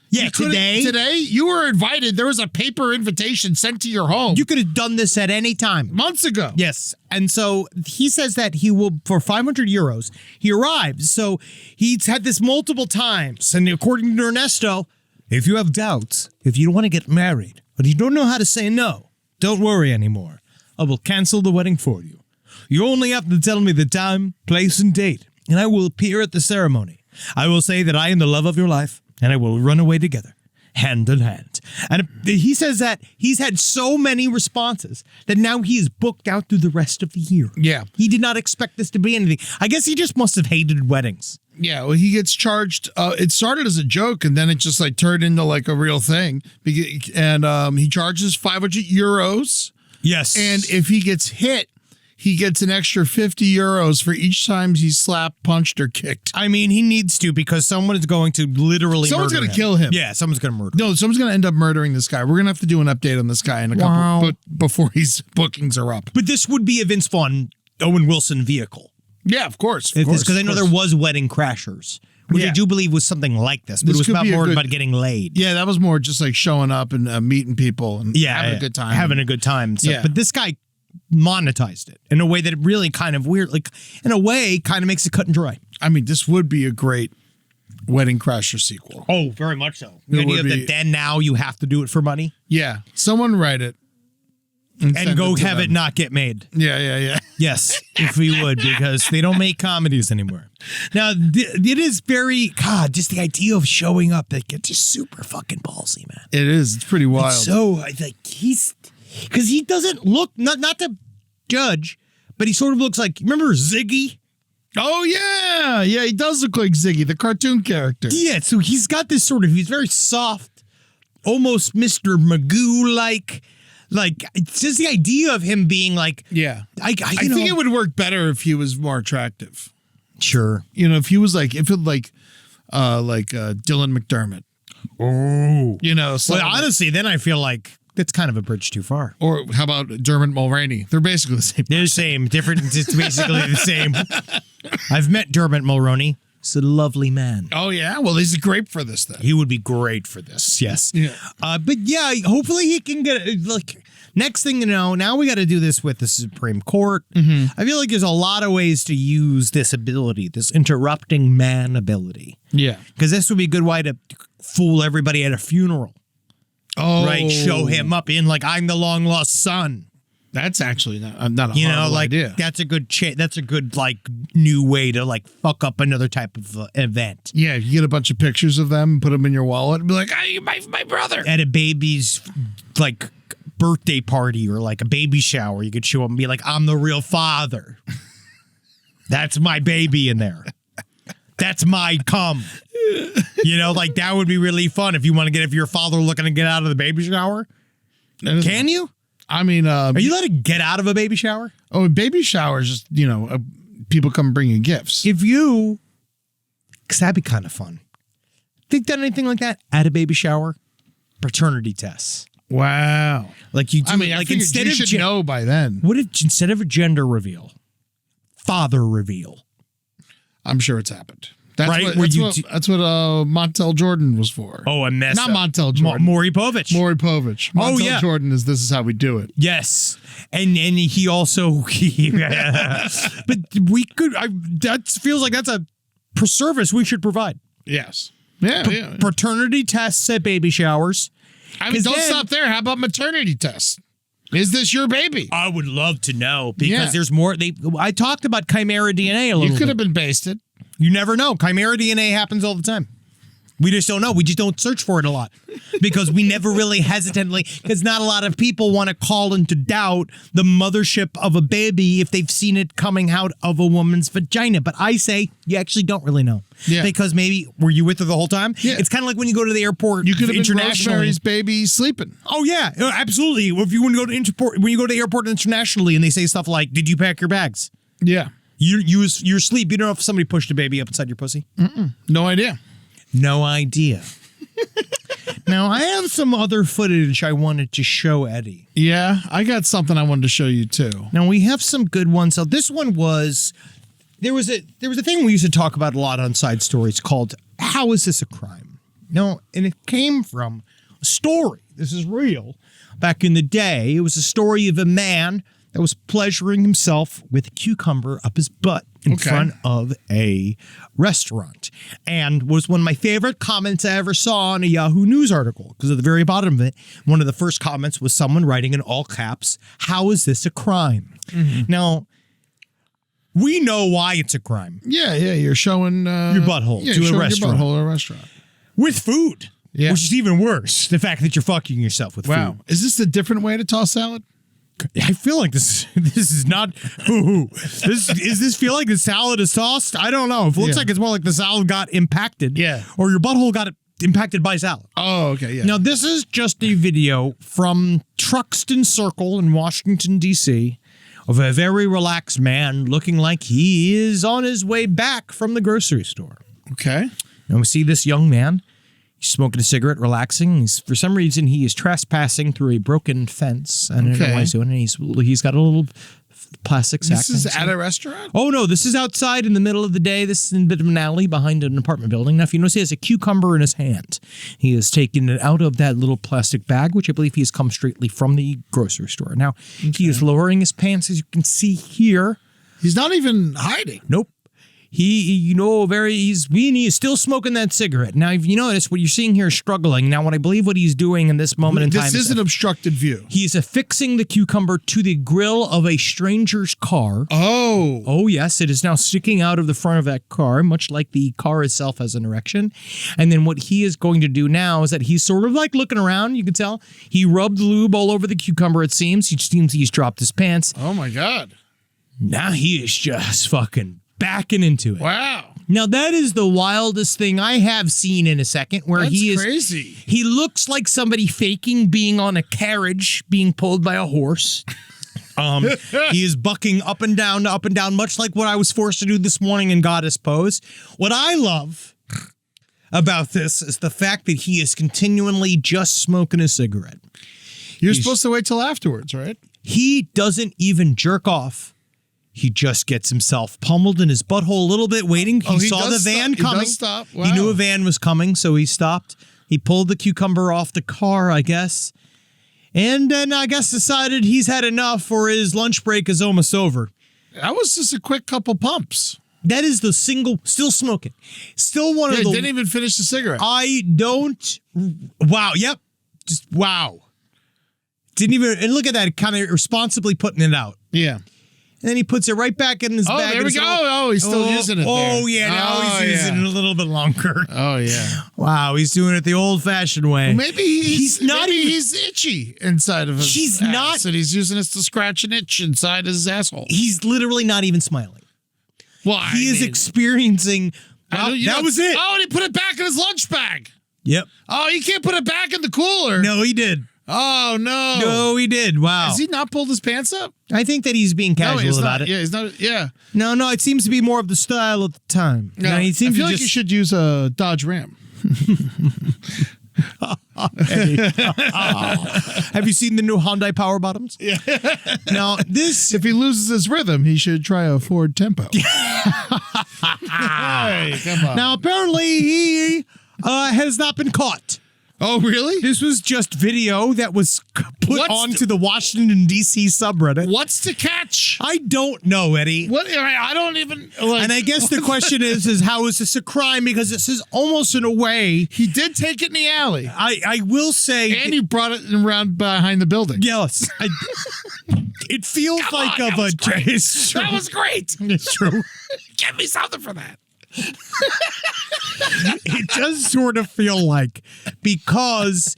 Yeah, today.
Today, you were invited. There was a paper invitation sent to your home.
You could have done this at any time.
Months ago.
Yes. And so he says that he will, for 500 euros, he arrives. So he's had this multiple times. And according to Ernesto, if you have doubts, if you don't want to get married, but you don't know how to say no, don't worry anymore. I will cancel the wedding for you. You only have to tell me the time, place, and date, and I will appear at the ceremony. I will say that I am the love of your life, and I will run away together, hand in hand. And he says that he's had so many responses that now he is booked out through the rest of the year.
Yeah.
He did not expect this to be anything. I guess he just must have hated weddings.
Yeah, well, he gets charged. It started as a joke, and then it just like turned into like a real thing. And he charges 500 euros.
Yes.
And if he gets hit, he gets an extra 50 euros for each time he's slapped, punched, or kicked.
I mean, he needs to because someone is going to literally
Someone's
going
to kill him.
Yeah, someone's going to murder him.
No, someone's going to end up murdering this guy. We're going to have to do an update on this guy in a couple before his bookings are up.
But this would be a Vince Vaughn, Owen Wilson vehicle.
Yeah, of course.
Because I know there was Wedding Crashers, which I do believe was something like this, but it was about more about getting laid.
Yeah, that was more just like showing up and meeting people and having a good time.
Having a good time. So,
yeah.
But this guy monetized it in a way that it really kind of weird, like in a way kind of makes it cut and dry.
I mean, this would be a great Wedding Crasher sequel.
Oh, very much so. The idea that then now you have to do it for money.
Yeah. Someone write it.
And go have it not get made.
Yeah.
Yes, if we would, because they don't make comedies anymore. Now, it is very, God, just the idea of showing up, that gets just super fucking ballsy, man.
It is. It's pretty wild.
So, like, because he doesn't look, not to judge, but he sort of looks like, remember Ziggy?
Oh, yeah. Yeah, he does look like Ziggy, the cartoon character.
Yeah, so he's got this sort of, he's very soft, almost Mr. Magoo-like. Like, it's just the idea of him being like,
yeah. I
think
it would work better if he was more attractive.
Sure.
You know, if he was like, Dylan McDermott.
Oh.
You know,
well, honestly, then I feel like that's kind of a bridge too far.
Or how about Dermot Mulroney? They're basically the same.
They're the same. Different. It's basically the same. I've met Dermot Mulroney. He's a lovely man.
Oh, yeah? Well, he's great for this then.
He would be great for this, yes.
Yeah.
But yeah, hopefully he can get, like, next thing you know, now we got to do this with the Supreme Court. I feel like there's a lot of ways to use this ability, this interrupting man ability.
Yeah.
Because this would be a good way to fool everybody at a funeral.
Oh.
Right? Show him up in, like, I'm the long lost son.
That's actually not a horrible idea.
That's a good like new way to like fuck up another type of event.
Yeah, you get a bunch of pictures of them, put them in your wallet, and be like, "Hey, my brother."
At a baby's like birthday party or like a baby shower, you could show up and be like, "I'm the real father. That's my baby in there. That's my cum." You know, like that would be really fun if your father looking to get out of the baby shower. Can you?
I mean,
are you allowed to get out of a baby shower?
Oh, baby showers, just, people come bring you gifts.
Because that'd be kind of fun. Think done anything like that at a baby shower? Paternity tests.
Wow.
Like you do,
I mean,
like
I
instead
you
of
should know by then.
What if instead of a gender reveal, father reveal?
I'm sure it's happened. That's
right?
What,
Where
that's what Montel Jordan was for.
Oh, a mess.
Not Montel Jordan.
Maury Povich.
Maury Povich. Montel Jordan is This Is How We Do It.
Yes, and he also but we could. That feels like that's a service we should provide.
Yes. Yeah.
Paternity tests at baby showers.
I mean, don't stop there. How about maternity tests? Is this your baby?
I would love to know because there's more. I talked about chimera DNA a little bit.
You could have been basted.
You never know. Chimera DNA happens all the time. We just don't know. We just don't search for it a lot because we never really hesitantly, because not a lot of people want to call into doubt the mothership of a baby if they've seen it coming out of a woman's vagina. But I say you actually don't really know.
Yeah.
Because maybe, were you with her the whole time?
Yeah.
It's kind of like when you go to the airport.
You could have been
internationally.
Rosemary's Baby sleeping.
Oh, yeah. Absolutely. If you want to go to when you go to the airport internationally and they say stuff like, did you pack your bags?
Yeah.
You're asleep. You don't know if somebody pushed a baby up inside your pussy?
No idea.
No idea. Now, I have some other footage I wanted to show Eddie.
Yeah, I got something I wanted to show you too.
Now, we have some good ones. So this one was, there was a thing we used to talk about a lot on Side Stories called, How Is This a Crime? No, and it came from a story. This is real. Back in the day, it was a story of a man that was pleasuring himself with a cucumber up his butt in front of a restaurant. And was one of my favorite comments I ever saw on a Yahoo News article, because at the very bottom of it, one of the first comments was someone writing in all caps, how is this a crime? Now, we know why it's a crime.
Yeah, you're showing
your butthole to a restaurant.
Your butthole at a restaurant.
With food.
Yeah.
Which is even worse. The fact that you're fucking yourself with food.
Is this a different way to toss salad?
I feel like this is not. This feel like the salad is tossed? I don't know. It looks like it's more like the salad got impacted.
Yeah.
Or your butthole got impacted by salad.
Oh, okay, yeah.
Now, this is just a video from Truxton Circle in Washington, D.C. of a very relaxed man looking like he is on his way back from the grocery store.
Okay.
And we see this young man. He's smoking a cigarette, relaxing. For some reason, he is trespassing through a broken fence. I don't know why he's doing it. He's got a little plastic sack.
This is at a restaurant?
Oh, no. This is outside in the middle of the day. This is in a bit of an alley behind an apartment building. Now, if you notice, he has a cucumber in his hand. He has taken it out of that little plastic bag, which I believe he has come straightly from the grocery store. Now, he is lowering his pants, as you can see here.
He's not even hiding.
Nope. He is still smoking that cigarette. Now, if you notice, what you're seeing here is struggling. Now, I believe what he's doing in this moment in time
This is an obstructed view.
He is affixing the cucumber to the grill of a stranger's car. Oh, yes. It is now sticking out of the front of that car, much like the car itself has an erection. And then what he is going to do now is that he's sort of like looking around. You can tell he rubbed lube all over the cucumber, it seems. It seems he's dropped his pants.
Oh, my God.
Now he is just fucking backing into it.
Wow.
Now, that is the wildest thing I have seen in a second, where
That's crazy.
He looks like somebody faking being on a carriage being pulled by a horse. He is bucking up and down, much like what I was forced to do this morning in goddess pose. What I love about this is the fact that he is continually just smoking a cigarette.
He's supposed to wait till afterwards, right?
He doesn't even jerk off. He just gets himself pummeled in his butthole a little bit, waiting. He saw the van coming.
He does stop. Wow.
He knew a van was coming, so he stopped. He pulled the cucumber off the car, I guess. And then I guess decided he's had enough, or his lunch break is almost over.
That was just a quick couple pumps.
That is the single, still smoking. Still one of the...
didn't even finish the cigarette.
I don't... Wow, yep. Just wow. Didn't even... And look at that, kind of responsibly putting it out.
Yeah.
And then he puts it right back in his bag.
There we go. Oh, he's still using it there.
Oh, yeah. Now he's using it a little bit longer.
Oh, yeah.
Wow, he's doing it the old-fashioned way.
Well, maybe he's itchy inside of his ass, and he's using this to scratch an itch inside his asshole.
He's literally not even smiling.
Well,
he is experiencing... Well, that was it.
Oh, and he put it back in his lunch bag.
Yep.
Oh, you can't put it back in the cooler.
No, he did.
Oh, no.
No, he did. Wow.
Has he not pulled his pants up?
I think that he's being casual about it.
Yeah, he's not. Yeah.
No, it seems to be more of the style at the time.
No,
he seems
I feel like you should use a Dodge Ram.
Have you seen the new Hyundai Power Bottoms? Yeah. Now, this...
If he loses his rhythm, he should try a Ford Tempo. Hey, come on.
Now, apparently, he has not been caught.
Oh, really?
This was just video that was put onto the Washington, D.C. subreddit.
What's to catch?
I don't know, Eddie.
What? I don't even... Like,
and I guess the question is how is this a crime? Because this is almost in a way...
He did take it in the alley.
I will say...
And he brought it around behind the building.
Yes. It feels like of a... It's true.
That was great.
It's true.
Give me something for that.
It does sort of feel like, because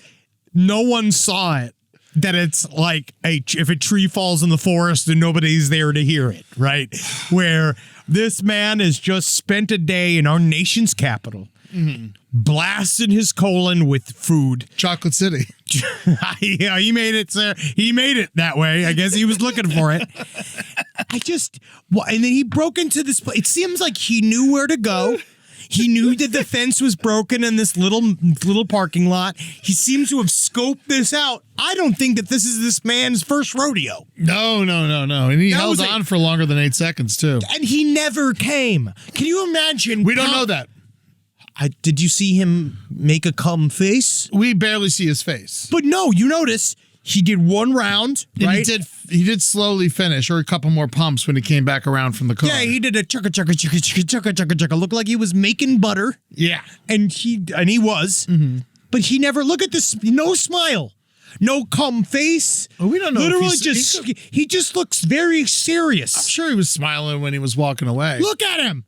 no one saw it, that it's like if a tree falls in the forest and nobody's there to hear it, right? Where this man has just spent a day in our nation's capital, blasting his colon with food.
Chocolate City.
Yeah, he made it, sir. He made it that way. I guess he was looking for it. And then he broke into this place. It seems like he knew where to go. He knew that the fence was broken in this little parking lot. He seems to have scoped this out. I don't think that this is this man's first rodeo.
No. And he held on for longer than 8 seconds, too.
And he never came. Can you imagine?
We don't know that.
Did you see him make a cum face?
We barely see his face.
But no, you notice he did one round, right?
And he did slowly finish, or a couple more pumps when he came back around from the car.
Yeah, he did a chugga chugga chugga chugga chugga chugga chugga. Looked like he was making butter.
Yeah.
And he was. Mm-hmm. But he never, look at this, no smile. No cum face.
Well, we don't know.
Literally he just looks very serious.
I'm sure he was smiling when he was walking away.
Look at him.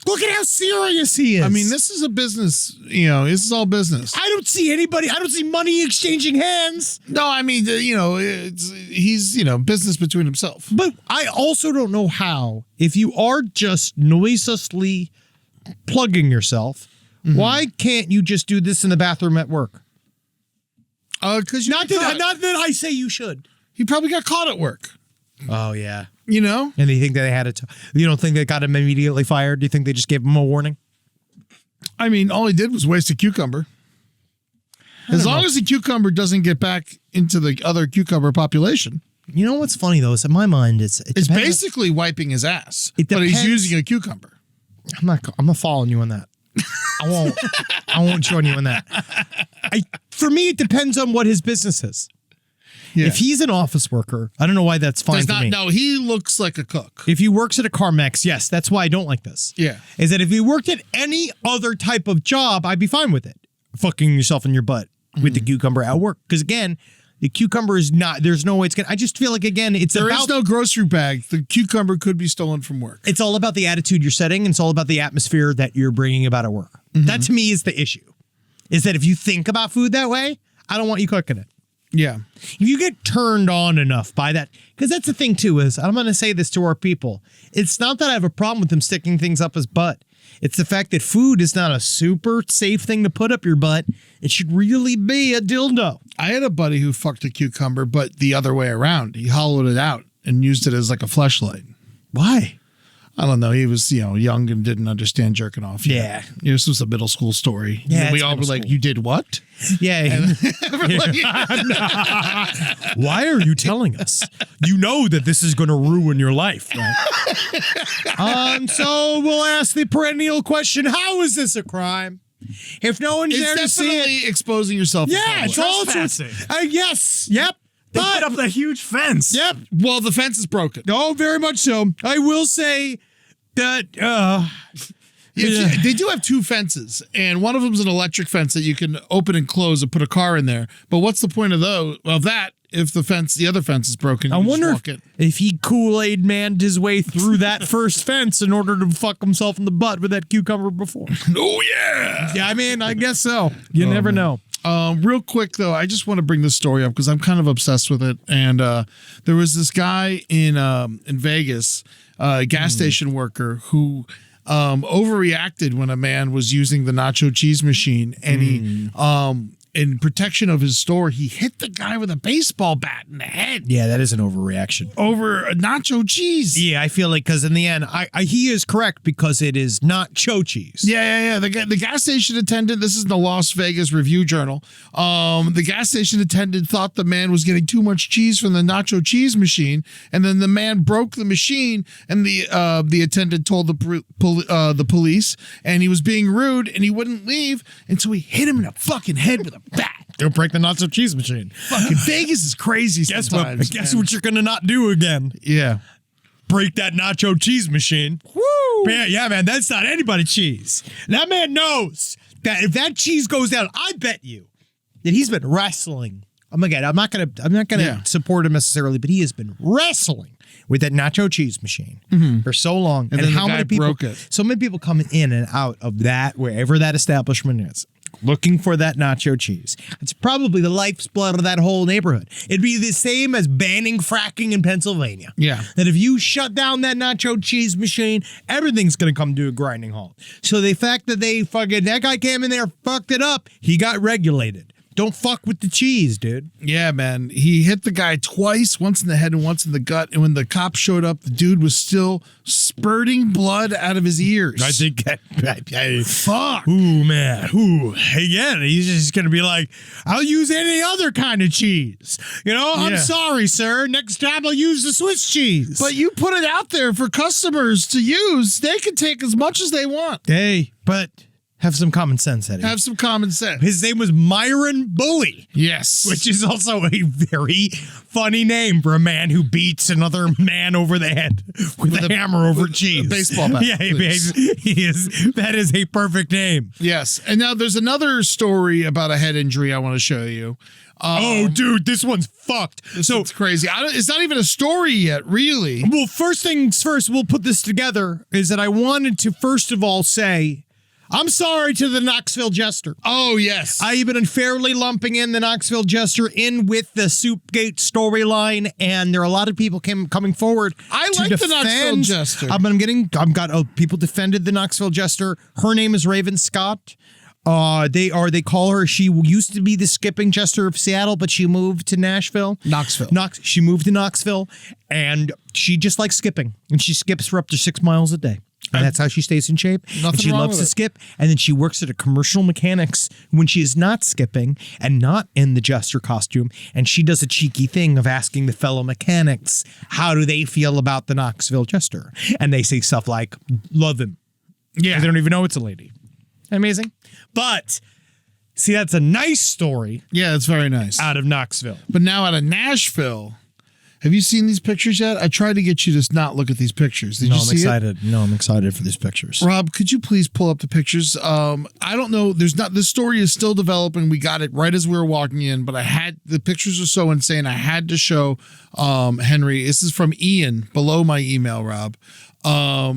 Look at how serious he is.
I mean, this is a business, this is all business.
I don't see money exchanging hands.
No, I mean, he's business between himself.
But I also don't know how, if you are just noiselessly plugging yourself, why can't you just do this in the bathroom at work?
Because
not that I say you should.
He probably got caught at work.
Oh, yeah.
And
you think that they had it? You don't think they got him immediately fired? Do you think they just gave him a warning?
I mean, all he did was waste a cucumber. As long as the cucumber doesn't get back into the other cucumber population.
You know what's funny though is in my mind it's
basically wiping his ass, but he's using a cucumber.
I'm not following you on that. I won't join you on that. For me, it depends on what his business is. Yeah. If he's an office worker, I don't know why that's fine for me.
No, he looks like a cook.
If he works at a Carmex, yes, that's why I don't like this.
Yeah.
Is that if he worked at any other type of job, I'd be fine with it. Fucking yourself in your butt with the cucumber at work. Because again, the cucumber is not, there's no way it's going to, I just feel like, again, there is no grocery bag. The cucumber could be stolen from work. It's all about the attitude you're setting. And it's all about the atmosphere that you're bringing about at work. That to me is the issue. Is that if you think about food that way, I don't want you cooking it. Yeah. If you get turned on enough by that, because that's the thing too, is I'm going to say this to our people. It's not that I have a problem with them sticking things up his butt. It's the fact that food is not a super safe thing to put up your butt. It should really be a dildo. I had a buddy who fucked a cucumber, but the other way around. He hollowed it out and used it as like a fleshlight. Why? I don't know. He was, young and didn't understand jerking off. Yeah. This was a middle school story. Yeah. We all were like, you did what? Yeah. Why are you telling us? You know that this is going to ruin your life, right? So we'll ask the perennial question, how is this a crime? If no one's there to see it. Exposing yourself. Yeah. It's all yes. Yep. They put up a huge fence. Yep. Well, the fence is broken. Oh, very much so. I will say that they do have two fences, and one of them is an electric fence that you can open and close and put a car in there. But what's the point of that if the other fence is broken? I wonder if he Kool-Aid manned his way through that first fence in order to fuck himself in the butt with that cucumber before. Oh yeah. Yeah, I mean, I guess so. You never know. Real quick, though, I just want to bring this story up because I'm kind of obsessed with it. And there was this guy in Vegas, a gas station worker, who overreacted when a man was using the nacho cheese machine. And
in protection of his store, he hit the guy with a baseball bat in the head
Yeah, that is an overreaction.
over a nacho cheese.
Yeah, I feel like because in the end, he is correct because it is not nacho cheese.
Yeah. The gas station attendant, this is the Las Vegas Review Journal. The gas station attendant thought the man was getting too much cheese from the nacho cheese machine, and then the man broke the machine, and the attendant told the police, and he was being rude, and he wouldn't leave, and so he hit him in the fucking head with a bat.
Don't break the nacho cheese machine.
Fucking Vegas is crazy sometimes.
Guess what you're gonna not do again?
Yeah.
Break that nacho cheese machine. Woo! Yeah, man, that's not anybody's cheese. That man knows that if that cheese goes down, I bet you that he's been wrestling. I'm not gonna support him necessarily, but he has been wrestling with that nacho cheese machine for so long.
And then
how
the guy
many people
broke it.
So many people coming in and out of that, wherever that establishment is, looking for that nacho cheese. It's probably the lifeblood of that whole neighborhood. It'd be the same as banning fracking in Pennsylvania.
Yeah.
That if you shut down that nacho cheese machine, everything's going to come to a grinding halt. So the fact that that guy came in there, fucked it up, he got regulated. Don't fuck with the cheese, dude.
Yeah, man. He hit the guy twice, once in the head and once in the gut. And when the cops showed up, the dude was still spurting blood out of his ears.
I think
Fuck.
Ooh, man. Ooh. Again, he's just going to be like, I'll use any other kind of cheese. I'm
Yeah.
sorry, sir. Next time I'll use the Swiss cheese.
But you put it out there for customers to use. They can take as much as they want.
hey, but have some common sense, Eddie.
Have some common sense.
His name was Myron Bully.
Yes.
Which is also a very funny name for a man who beats another man over the head with a hammer over cheese.
A baseball bat.
Yeah, he is. That is a perfect name.
Yes. And now there's another story about a head injury I want to show you.
Oh, dude, this one's fucked.
It's crazy. It's not even a story yet, really.
Well, first things first, we'll put this together, is that I wanted to first of all say, I'm sorry to the Knoxville Jester.
Oh, yes.
I've been unfairly lumping in the Knoxville Jester in with the Soupgate storyline, and there are a lot of people coming forward.
I
to
like the
defend.
Knoxville Jester.
I've got people defended the Knoxville Jester. Her name is Raven Scott. They call her. She used to be the skipping jester of Seattle, but she moved to Knoxville. She moved to Knoxville, and she just likes skipping, and she skips for up to 6 miles a day. And that's how she stays in shape. And she loves to skip. And then she works at a commercial mechanics when she is not skipping and not in the jester costume. And she does a cheeky thing of asking the fellow mechanics, how do they feel about the Knoxville Jester? And they say stuff like, love him. Yeah. They don't even know it's a lady. Amazing. But see, that's a nice story.
Yeah, it's very nice.
Out of Knoxville.
But now out of Nashville. Have you seen these pictures yet? I tried to get you to not look at these pictures. Did you see
excited. No, I'm excited for these pictures.
Rob, could you please pull up the pictures? I don't know. This story is still developing. We got it right as we were walking in, but the pictures are so insane. I had to show Henry. This is from Ian below my email, Rob. A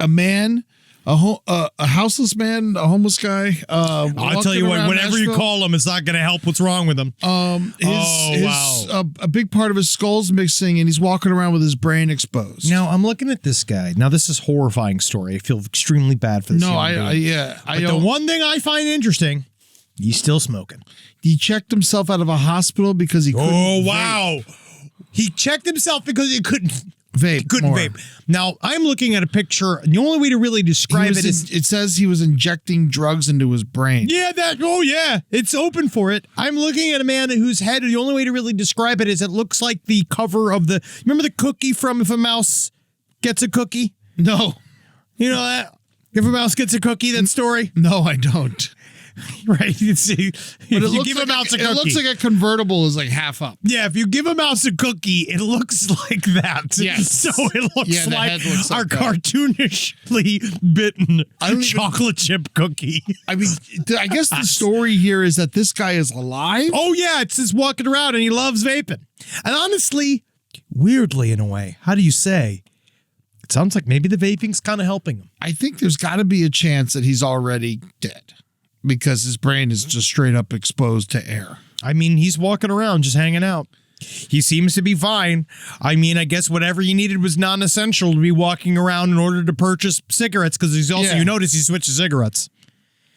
man. A houseless man, a homeless guy.
I'll tell you what, whatever you call him, it's not going to help what's wrong with him.
A big part of his skull's missing, and he's walking around with his brain exposed.
Now, I'm looking at this guy. Now, this is a horrifying story. I feel extremely bad for this the one thing I find interesting, he's still smoking.
He checked himself out of a hospital because he couldn't vape.
He checked himself because he couldn't
vape.
Now, I'm looking at a picture, and the only way to really describe it is...
It says he was injecting drugs into his brain.
Yeah, it's open for it. I'm looking at a man whose head, the only way to really describe it is it looks like the cover of the... Remember the cookie from If a Mouse Gets a Cookie?
No.
You know that? If a Mouse Gets a Cookie, that story?
No, I don't.
Right, you see,
but it looks like a convertible is like half up.
Yeah, if you give a mouse a cookie, it looks like that.
Yes.
So it looks like our
that.
Cartoonishly bitten chocolate chip cookie.
I mean, I guess the story here is that this guy is alive.
Oh yeah, it's just walking around and he loves vaping. And honestly, weirdly in a way, how do you say? It sounds like maybe the vaping's kind of helping him.
I think there's got to be a chance that he's already dead. Because his brain is just straight up exposed to air.
I mean, he's walking around just hanging out. He seems to be fine. I mean, I guess whatever he needed was non-essential to be walking around in order to purchase cigarettes because he's also, you notice he switched to cigarettes.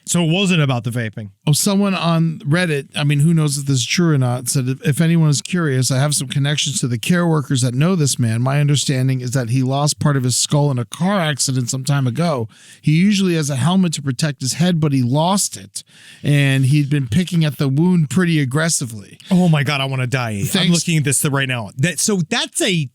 So it wasn't about the vaping.
Oh, someone on Reddit, I mean, who knows if this is true or not, said, if anyone is curious, I have some connections to the care workers that know this man. My understanding is that he lost part of his skull in a car accident some time ago. He usually has a helmet to protect his head, but he lost it. And he'd been picking at the wound pretty aggressively.
Oh my God, I want to die.
Thanks.
I'm looking at this right now. So that's a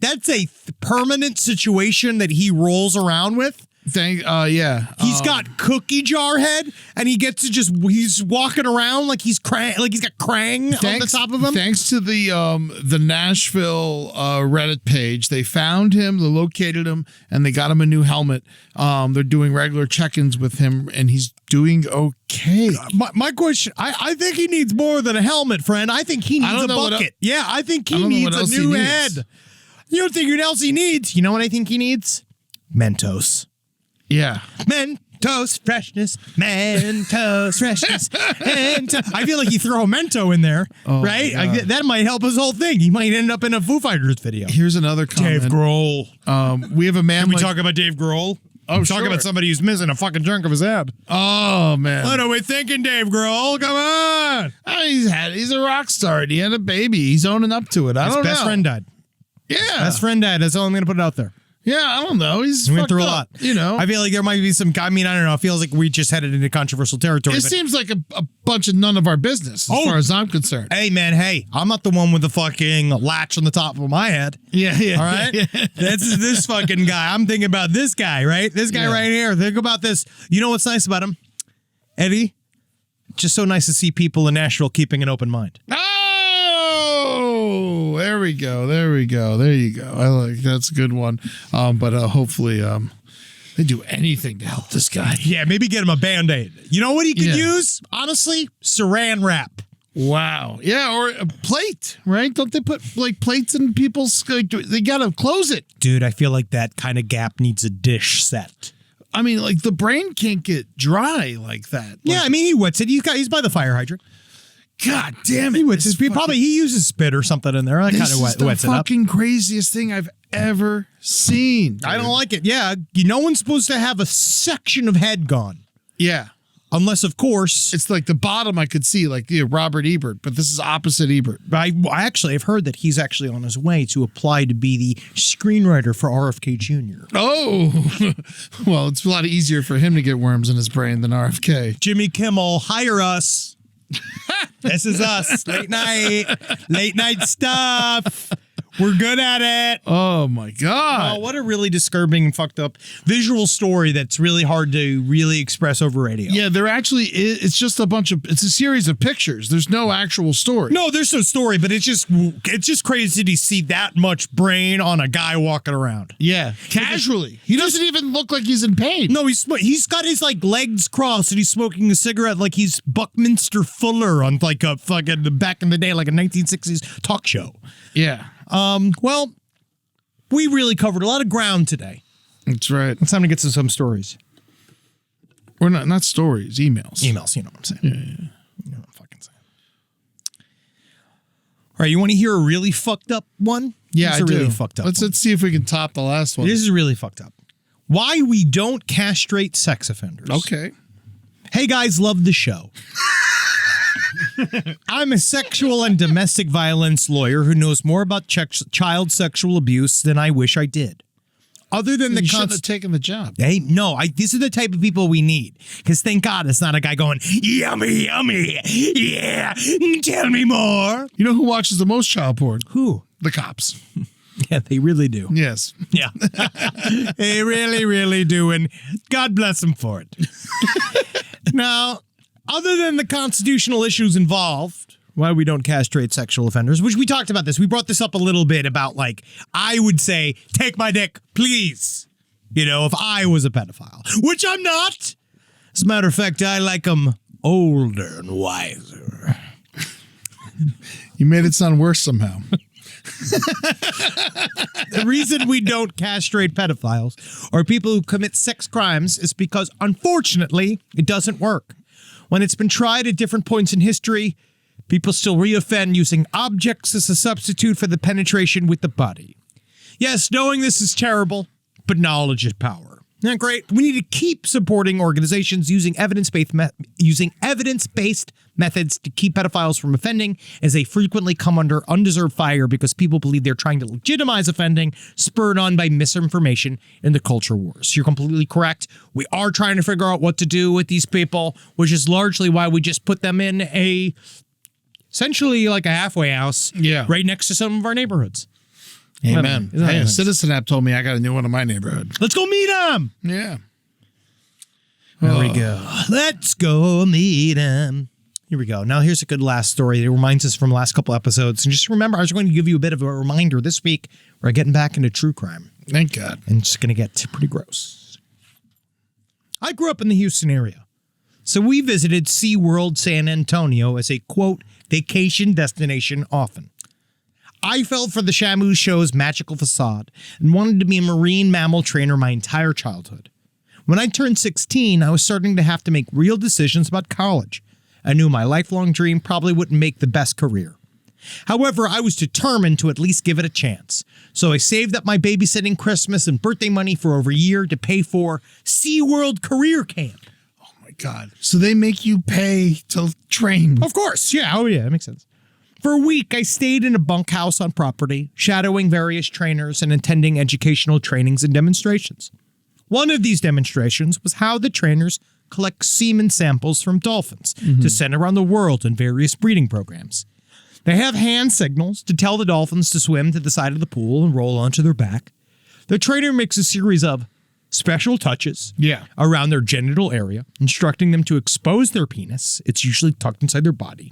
permanent situation that he rolls around with.
Yeah.
He's got cookie jar head, and he gets to he's walking around like he's got Krang on the top of him.
Thanks to the Nashville Reddit page, they found him, they located him, and they got him a new helmet. They're doing regular check-ins with him, and he's doing okay.
My question, I think he needs more than a helmet, friend. I think he needs a bucket. I think he needs a new head. You don't think what else he needs? You know what I think he needs? Mentos.
Yeah.
Mentos freshness. Mentos freshness. Mentos. I feel like you throw a Mento in there, right? That might help his whole thing. He might end up in a Foo Fighters video.
Here's another comment.
Dave Grohl.
We have a man.
Can we talk about Dave Grohl?
Oh,
talk about somebody who's missing a fucking chunk of his head.
Oh man.
What are we thinking, Dave Grohl? Come on.
He's a rock star. He had a baby. He's owning up to it. I don't know. His
best friend died.
Yeah.
Best friend died. That's all I'm going to put it out there.
Yeah, I don't know. He
went through a lot.
You know,
I feel like there might be some. I mean, I don't know. It feels like we just headed into controversial territory.
It seems like a bunch of none of our business as far as I'm concerned.
Hey, man. Hey, I'm not the one with the fucking latch on the top of my head.
Yeah.
All right. Yeah. That's this fucking guy. I'm thinking about this guy, right? This guy right here. Think about this. You know what's nice about him, Eddie? Just so nice to see people in Nashville keeping an open mind.
Oh, there we go. There you go. I like that's a good one. But hopefully they do anything to help this guy.
Yeah, maybe get him a Band-Aid. You know what he could use? Honestly, saran wrap.
Wow. Yeah, or a plate, right? Don't they put like plates in people's they gotta close it.
Dude, I feel like that kind of gap needs a dish set.
I mean, like the brain can't get dry like that.
Yeah, I mean he wets it. He's by the fire hydrant.
God damn it.
He uses spit or something in there. That kind of wets it up.
This is the fucking craziest thing I've ever seen. Dude.
I don't like it. Yeah, no one's supposed to have a section of head gone.
Yeah.
Unless, of course...
It's like the bottom I could see, like Robert Ebert, but this is opposite Ebert.
I've heard that he's actually on his way to apply to be the screenwriter for RFK Jr.
Oh! Well, it's a lot easier for him to get worms in his brain than RFK.
Jimmy Kimmel, hire us. This is us. Late night stuff. We're good at it.
Oh my God.
Oh, what a really disturbing and fucked up visual story that's really hard to really express over radio.
Yeah, there actually is. It's just it's a series of pictures. There's no actual story.
No, there's no story, but it's just crazy to see that much brain on a guy walking around.
Yeah, casually. He doesn't even look like he's in pain.
No, he's got his like legs crossed and he's smoking a cigarette like he's Buckminster Fuller on like a fucking back in the day, like a 1960s talk show.
Yeah.
Well, we really covered a lot of ground today.
That's right.
It's time to get to some stories.
Or not stories, emails.
Emails, you know what I'm saying.
Yeah.
You know what I'm fucking saying. All right, you want to hear a really fucked up one?
Yeah, I do.
Really fucked up.
Let's see if we can top the last one.
This is really fucked up. Why we don't castrate sex offenders.
Okay.
Hey guys, love the show. I'm a sexual and domestic violence lawyer who knows more about child sexual abuse than I wish I did. Other than
you shouldn't have taken the job.
Hey, no, these are the type of people we need. Because thank God it's not a guy going, yummy, yummy, yeah, tell me more.
You know who watches the most child porn?
Who?
The cops.
Yeah, they really do.
Yes.
Yeah. They really, really do. And God bless them for it. Now, other than the constitutional issues involved, why we don't castrate sexual offenders, which we talked about this. We brought this up a little bit about, like, I would say, take my dick, please. You know, if I was a pedophile, which I'm not. As a matter of fact, I like them older and wiser.
You made it sound worse somehow.
The reason we don't castrate pedophiles or people who commit sex crimes is because, unfortunately, it doesn't work. When it's been tried at different points in history, people still reoffend using objects as a substitute for the penetration with the body. Yes, knowing this is terrible, but knowledge is power. Isn't that great? We need to keep supporting organizations using evidence-based methods to keep pedophiles from offending, as they frequently come under undeserved fire because people believe they're trying to legitimize offending, spurred on by misinformation in the culture wars. You're completely correct. We are trying to figure out what to do with these people, which is largely why we just put them in essentially like a halfway house right next to some of our neighborhoods.
Amen.
Hey,
a Citizen app told me I got a new one in my neighborhood.
Let's go meet him.
Yeah.
There we go. Let's go meet him. Here we go. Now here's a good last story. It reminds us from the last couple episodes. And just remember, I was going to give you a bit of a reminder this week. We're getting back into true crime.
Thank God.
And it's going to get pretty gross. I grew up in the Houston area. So we visited SeaWorld San Antonio as a, quote, vacation destination often. I fell for the Shamu show's magical facade and wanted to be a marine mammal trainer my entire childhood. When I turned 16, I was starting to have to make real decisions about college. I knew my lifelong dream probably wouldn't make the best career. However, I was determined to at least give it a chance. So I saved up my babysitting, Christmas, and birthday money for over a year to pay for SeaWorld Career Camp.
Oh my God. So they make you pay to train.
Of course. Yeah. Oh yeah, that makes sense. For a week, I stayed in a bunkhouse on property, shadowing various trainers and attending educational trainings and demonstrations. One of these demonstrations was how the trainers collect semen samples from dolphins to send around the world in various breeding programs. They have hand signals to tell the dolphins to swim to the side of the pool and roll onto their back. The trainer makes a series of special touches around their genital area, instructing them to expose their penis. It's usually tucked inside their body.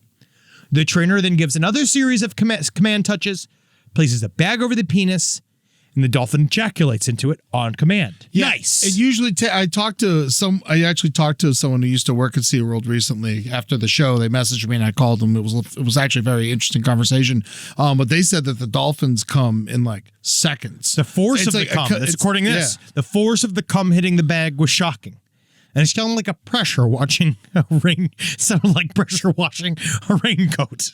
The trainer then gives another series of command touches, places a bag over the penis, and the dolphin ejaculates into it on command.
Yeah,
Nice.
It usually I actually talked to someone who used to work at SeaWorld recently. After the show, they messaged me and I called them. It was actually a very interesting conversation. But they said that the dolphins come in like seconds.
The force of the cum, according to this, the force of the cum hitting the bag was shocking. And it's kind of like a pressure washing a rain. Sounded like pressure washing a raincoat.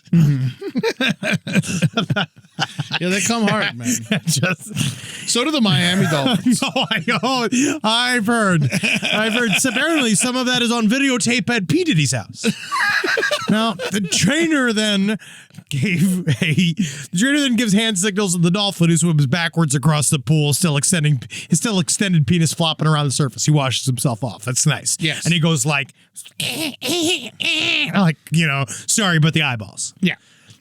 Yeah, they come hard, man. So do the Miami Dolphins.
I've heard. Apparently, some of that is on videotape at P. Diddy's house. Now, the trainer then gives hand signals to the dolphin, who swims backwards across the pool, still extended penis flopping around the surface. He washes himself off. That's nice.
Yes.
And he goes like, sorry about the eyeballs.
Yeah.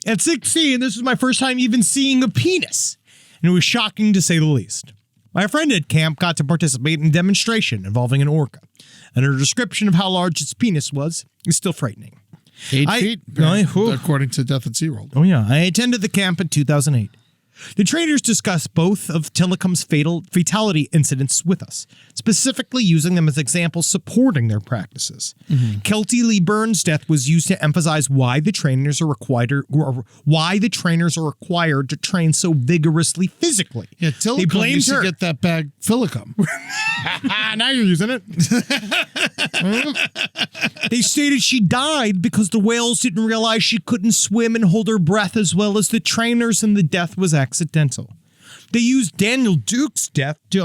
At 16, this was my first time even seeing a penis, and it was shocking to say the least. My friend at camp got to participate in a demonstration involving an orca, and her description of how large its penis was is still frightening.
8 feet, according to Death at SeaWorld.
Oh, yeah. I attended the camp in 2008. The trainers discussed both of Tillicum's fatality incidents with us, specifically using them as examples supporting their practices. Kelty Lee Burns' death was used to emphasize why the trainers are required to train so vigorously physically.
Yeah, Tillicum used to get that bag Phillicum.
Now you're using it. They stated she died because the whales didn't realize she couldn't swim and hold her breath as well as the trainers, and the death was accidental. They used Daniel Duke's death to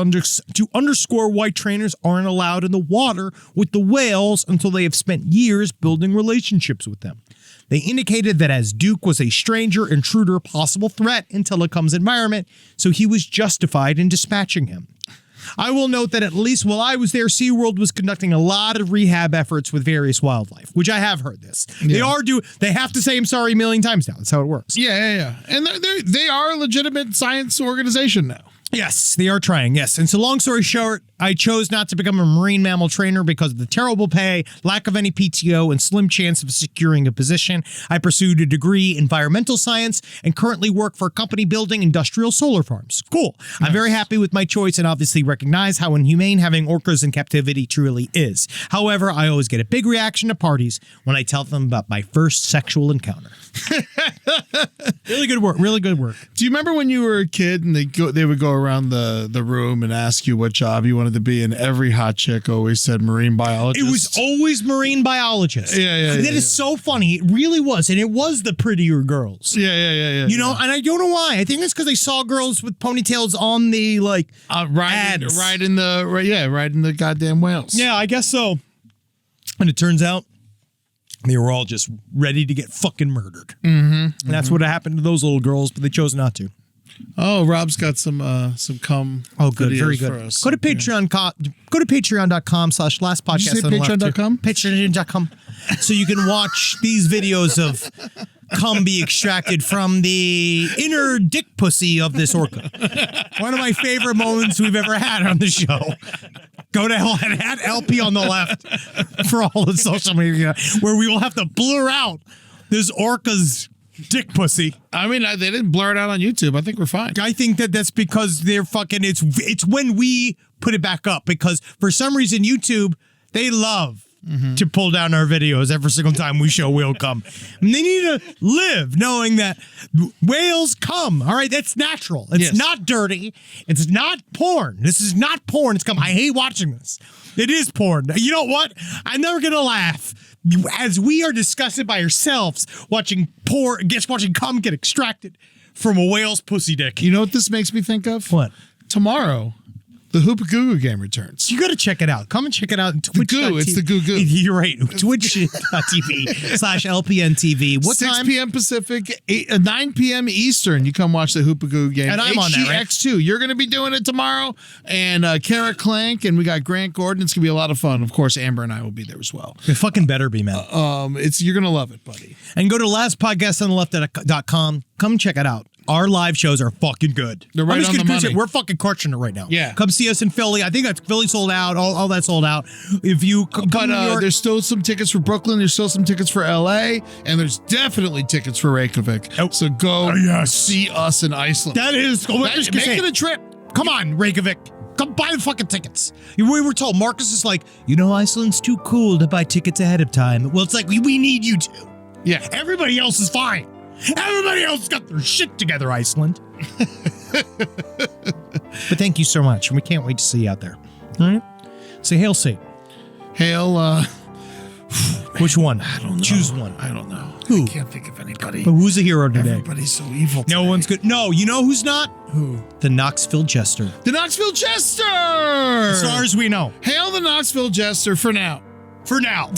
underscore why trainers aren't allowed in the water with the whales until they have spent years building relationships with them. They indicated that as Duke was a stranger, intruder, possible threat in Tillicum's environment, so he was justified in dispatching him. I will note that at least while I was there, SeaWorld was conducting a lot of rehab efforts with various wildlife, which I have heard this. Yeah. They have to say I'm sorry a million times now. That's how it works.
Yeah. And they are a legitimate science organization now.
Yes, they are trying, yes. And so long story short, I chose not to become a marine mammal trainer because of the terrible pay, lack of any PTO, and slim chance of securing a position. I pursued a degree in environmental science and currently work for a company building industrial solar farms. Cool. Nice. I'm very happy with my choice and obviously recognize how inhumane having orcas in captivity truly is. However, I always get a big reaction to parties when I tell them about my first sexual encounter. Really good work. Really good work.
Do you remember when you were a kid and they would go around around the room and ask you what job you wanted to be, and every hot chick always said marine biologist.
It was always marine biologist.
Yeah.
That is so funny. It really was. And it was the prettier girls.
Yeah.
You know, and I don't know why. I think it's because they saw girls with ponytails on the ads.
right in the goddamn whales.
Yeah, I guess so. And it turns out they were all just ready to get fucking murdered. And that's what happened to those little girls, but they chose not to.
Oh, Rob's got some cum.
Oh, good,
videos
very good.
for us.
Go to Patreon. Go to patreon.com/lastpodcast.
Did you say patreon.com?
Patreon.com. So you can watch these videos of cum be extracted from the inner dick pussy of this orca. One of my favorite moments we've ever had on the show. Go to at LP on the left for all the social media, where we will have to blur out this orca's dick pussy.
I mean, they didn't blur it out on YouTube. I think we're fine.
I think that's because they're fucking. It's when we put it back up, because for some reason YouTube, they love to pull down our videos every single time we show whale cum. And they need to live knowing that whales come. All right, that's natural. It's not dirty. It's not porn. This is not porn. It's cum. I hate watching this. It is porn. You know what? I'm never gonna laugh as we are disgusted by ourselves watching cum get extracted from a whale's pussy dick.
You know what this makes me think of?
What?
Tomorrow, the Hoopa Goo Goo game returns.
You got to check it out. Come and check it out on Twitch.
It's the Goo Goo.
You're right. Twitch.tv/LPNTV. What
6
time?
p.m. Pacific, 9 p.m. Eastern. You come watch the Hoopa Goo game.
And I'm on that, right?
HGX2. You're going to be doing it tomorrow. And Kara Clank, and we got Grant Gordon. It's going to be a lot of fun. Of course, Amber and I will be there as well.
It fucking better be, man.
You're going to love it, buddy.
And go to lastpodcastontheleft.com. Come check it out. Our live shows are fucking good.
They're right on the money.
We're fucking crushing it right now.
Yeah.
Come see us in Philly. I think that's Philly sold out. All that sold out. If you come to New York,
there's still some tickets for Brooklyn. There's still some tickets for LA. And there's definitely tickets for Reykjavik.
Oh.
So go see us in Iceland.
that is
Make it a trip.
Come on, Reykjavik. Come buy the fucking tickets. We were told, Marcus is like, Iceland's too cool to buy tickets ahead of time. Well, it's like, we need you to.
Yeah.
Everybody else is fine. Everybody else got their shit together, Iceland. But thank you so much. We can't wait to see you out there. All right? Say hail Satan.
Hail,
Which one?
I don't know.
Choose one.
I don't know.
Who?
I can't think of anybody.
But who's the hero today?
Everybody's so evil today.
No one's good. No, you know who's not?
Who?
The Knoxville Jester.
The Knoxville Jester!
As far as we know.
Hail the Knoxville Jester for now.
For now.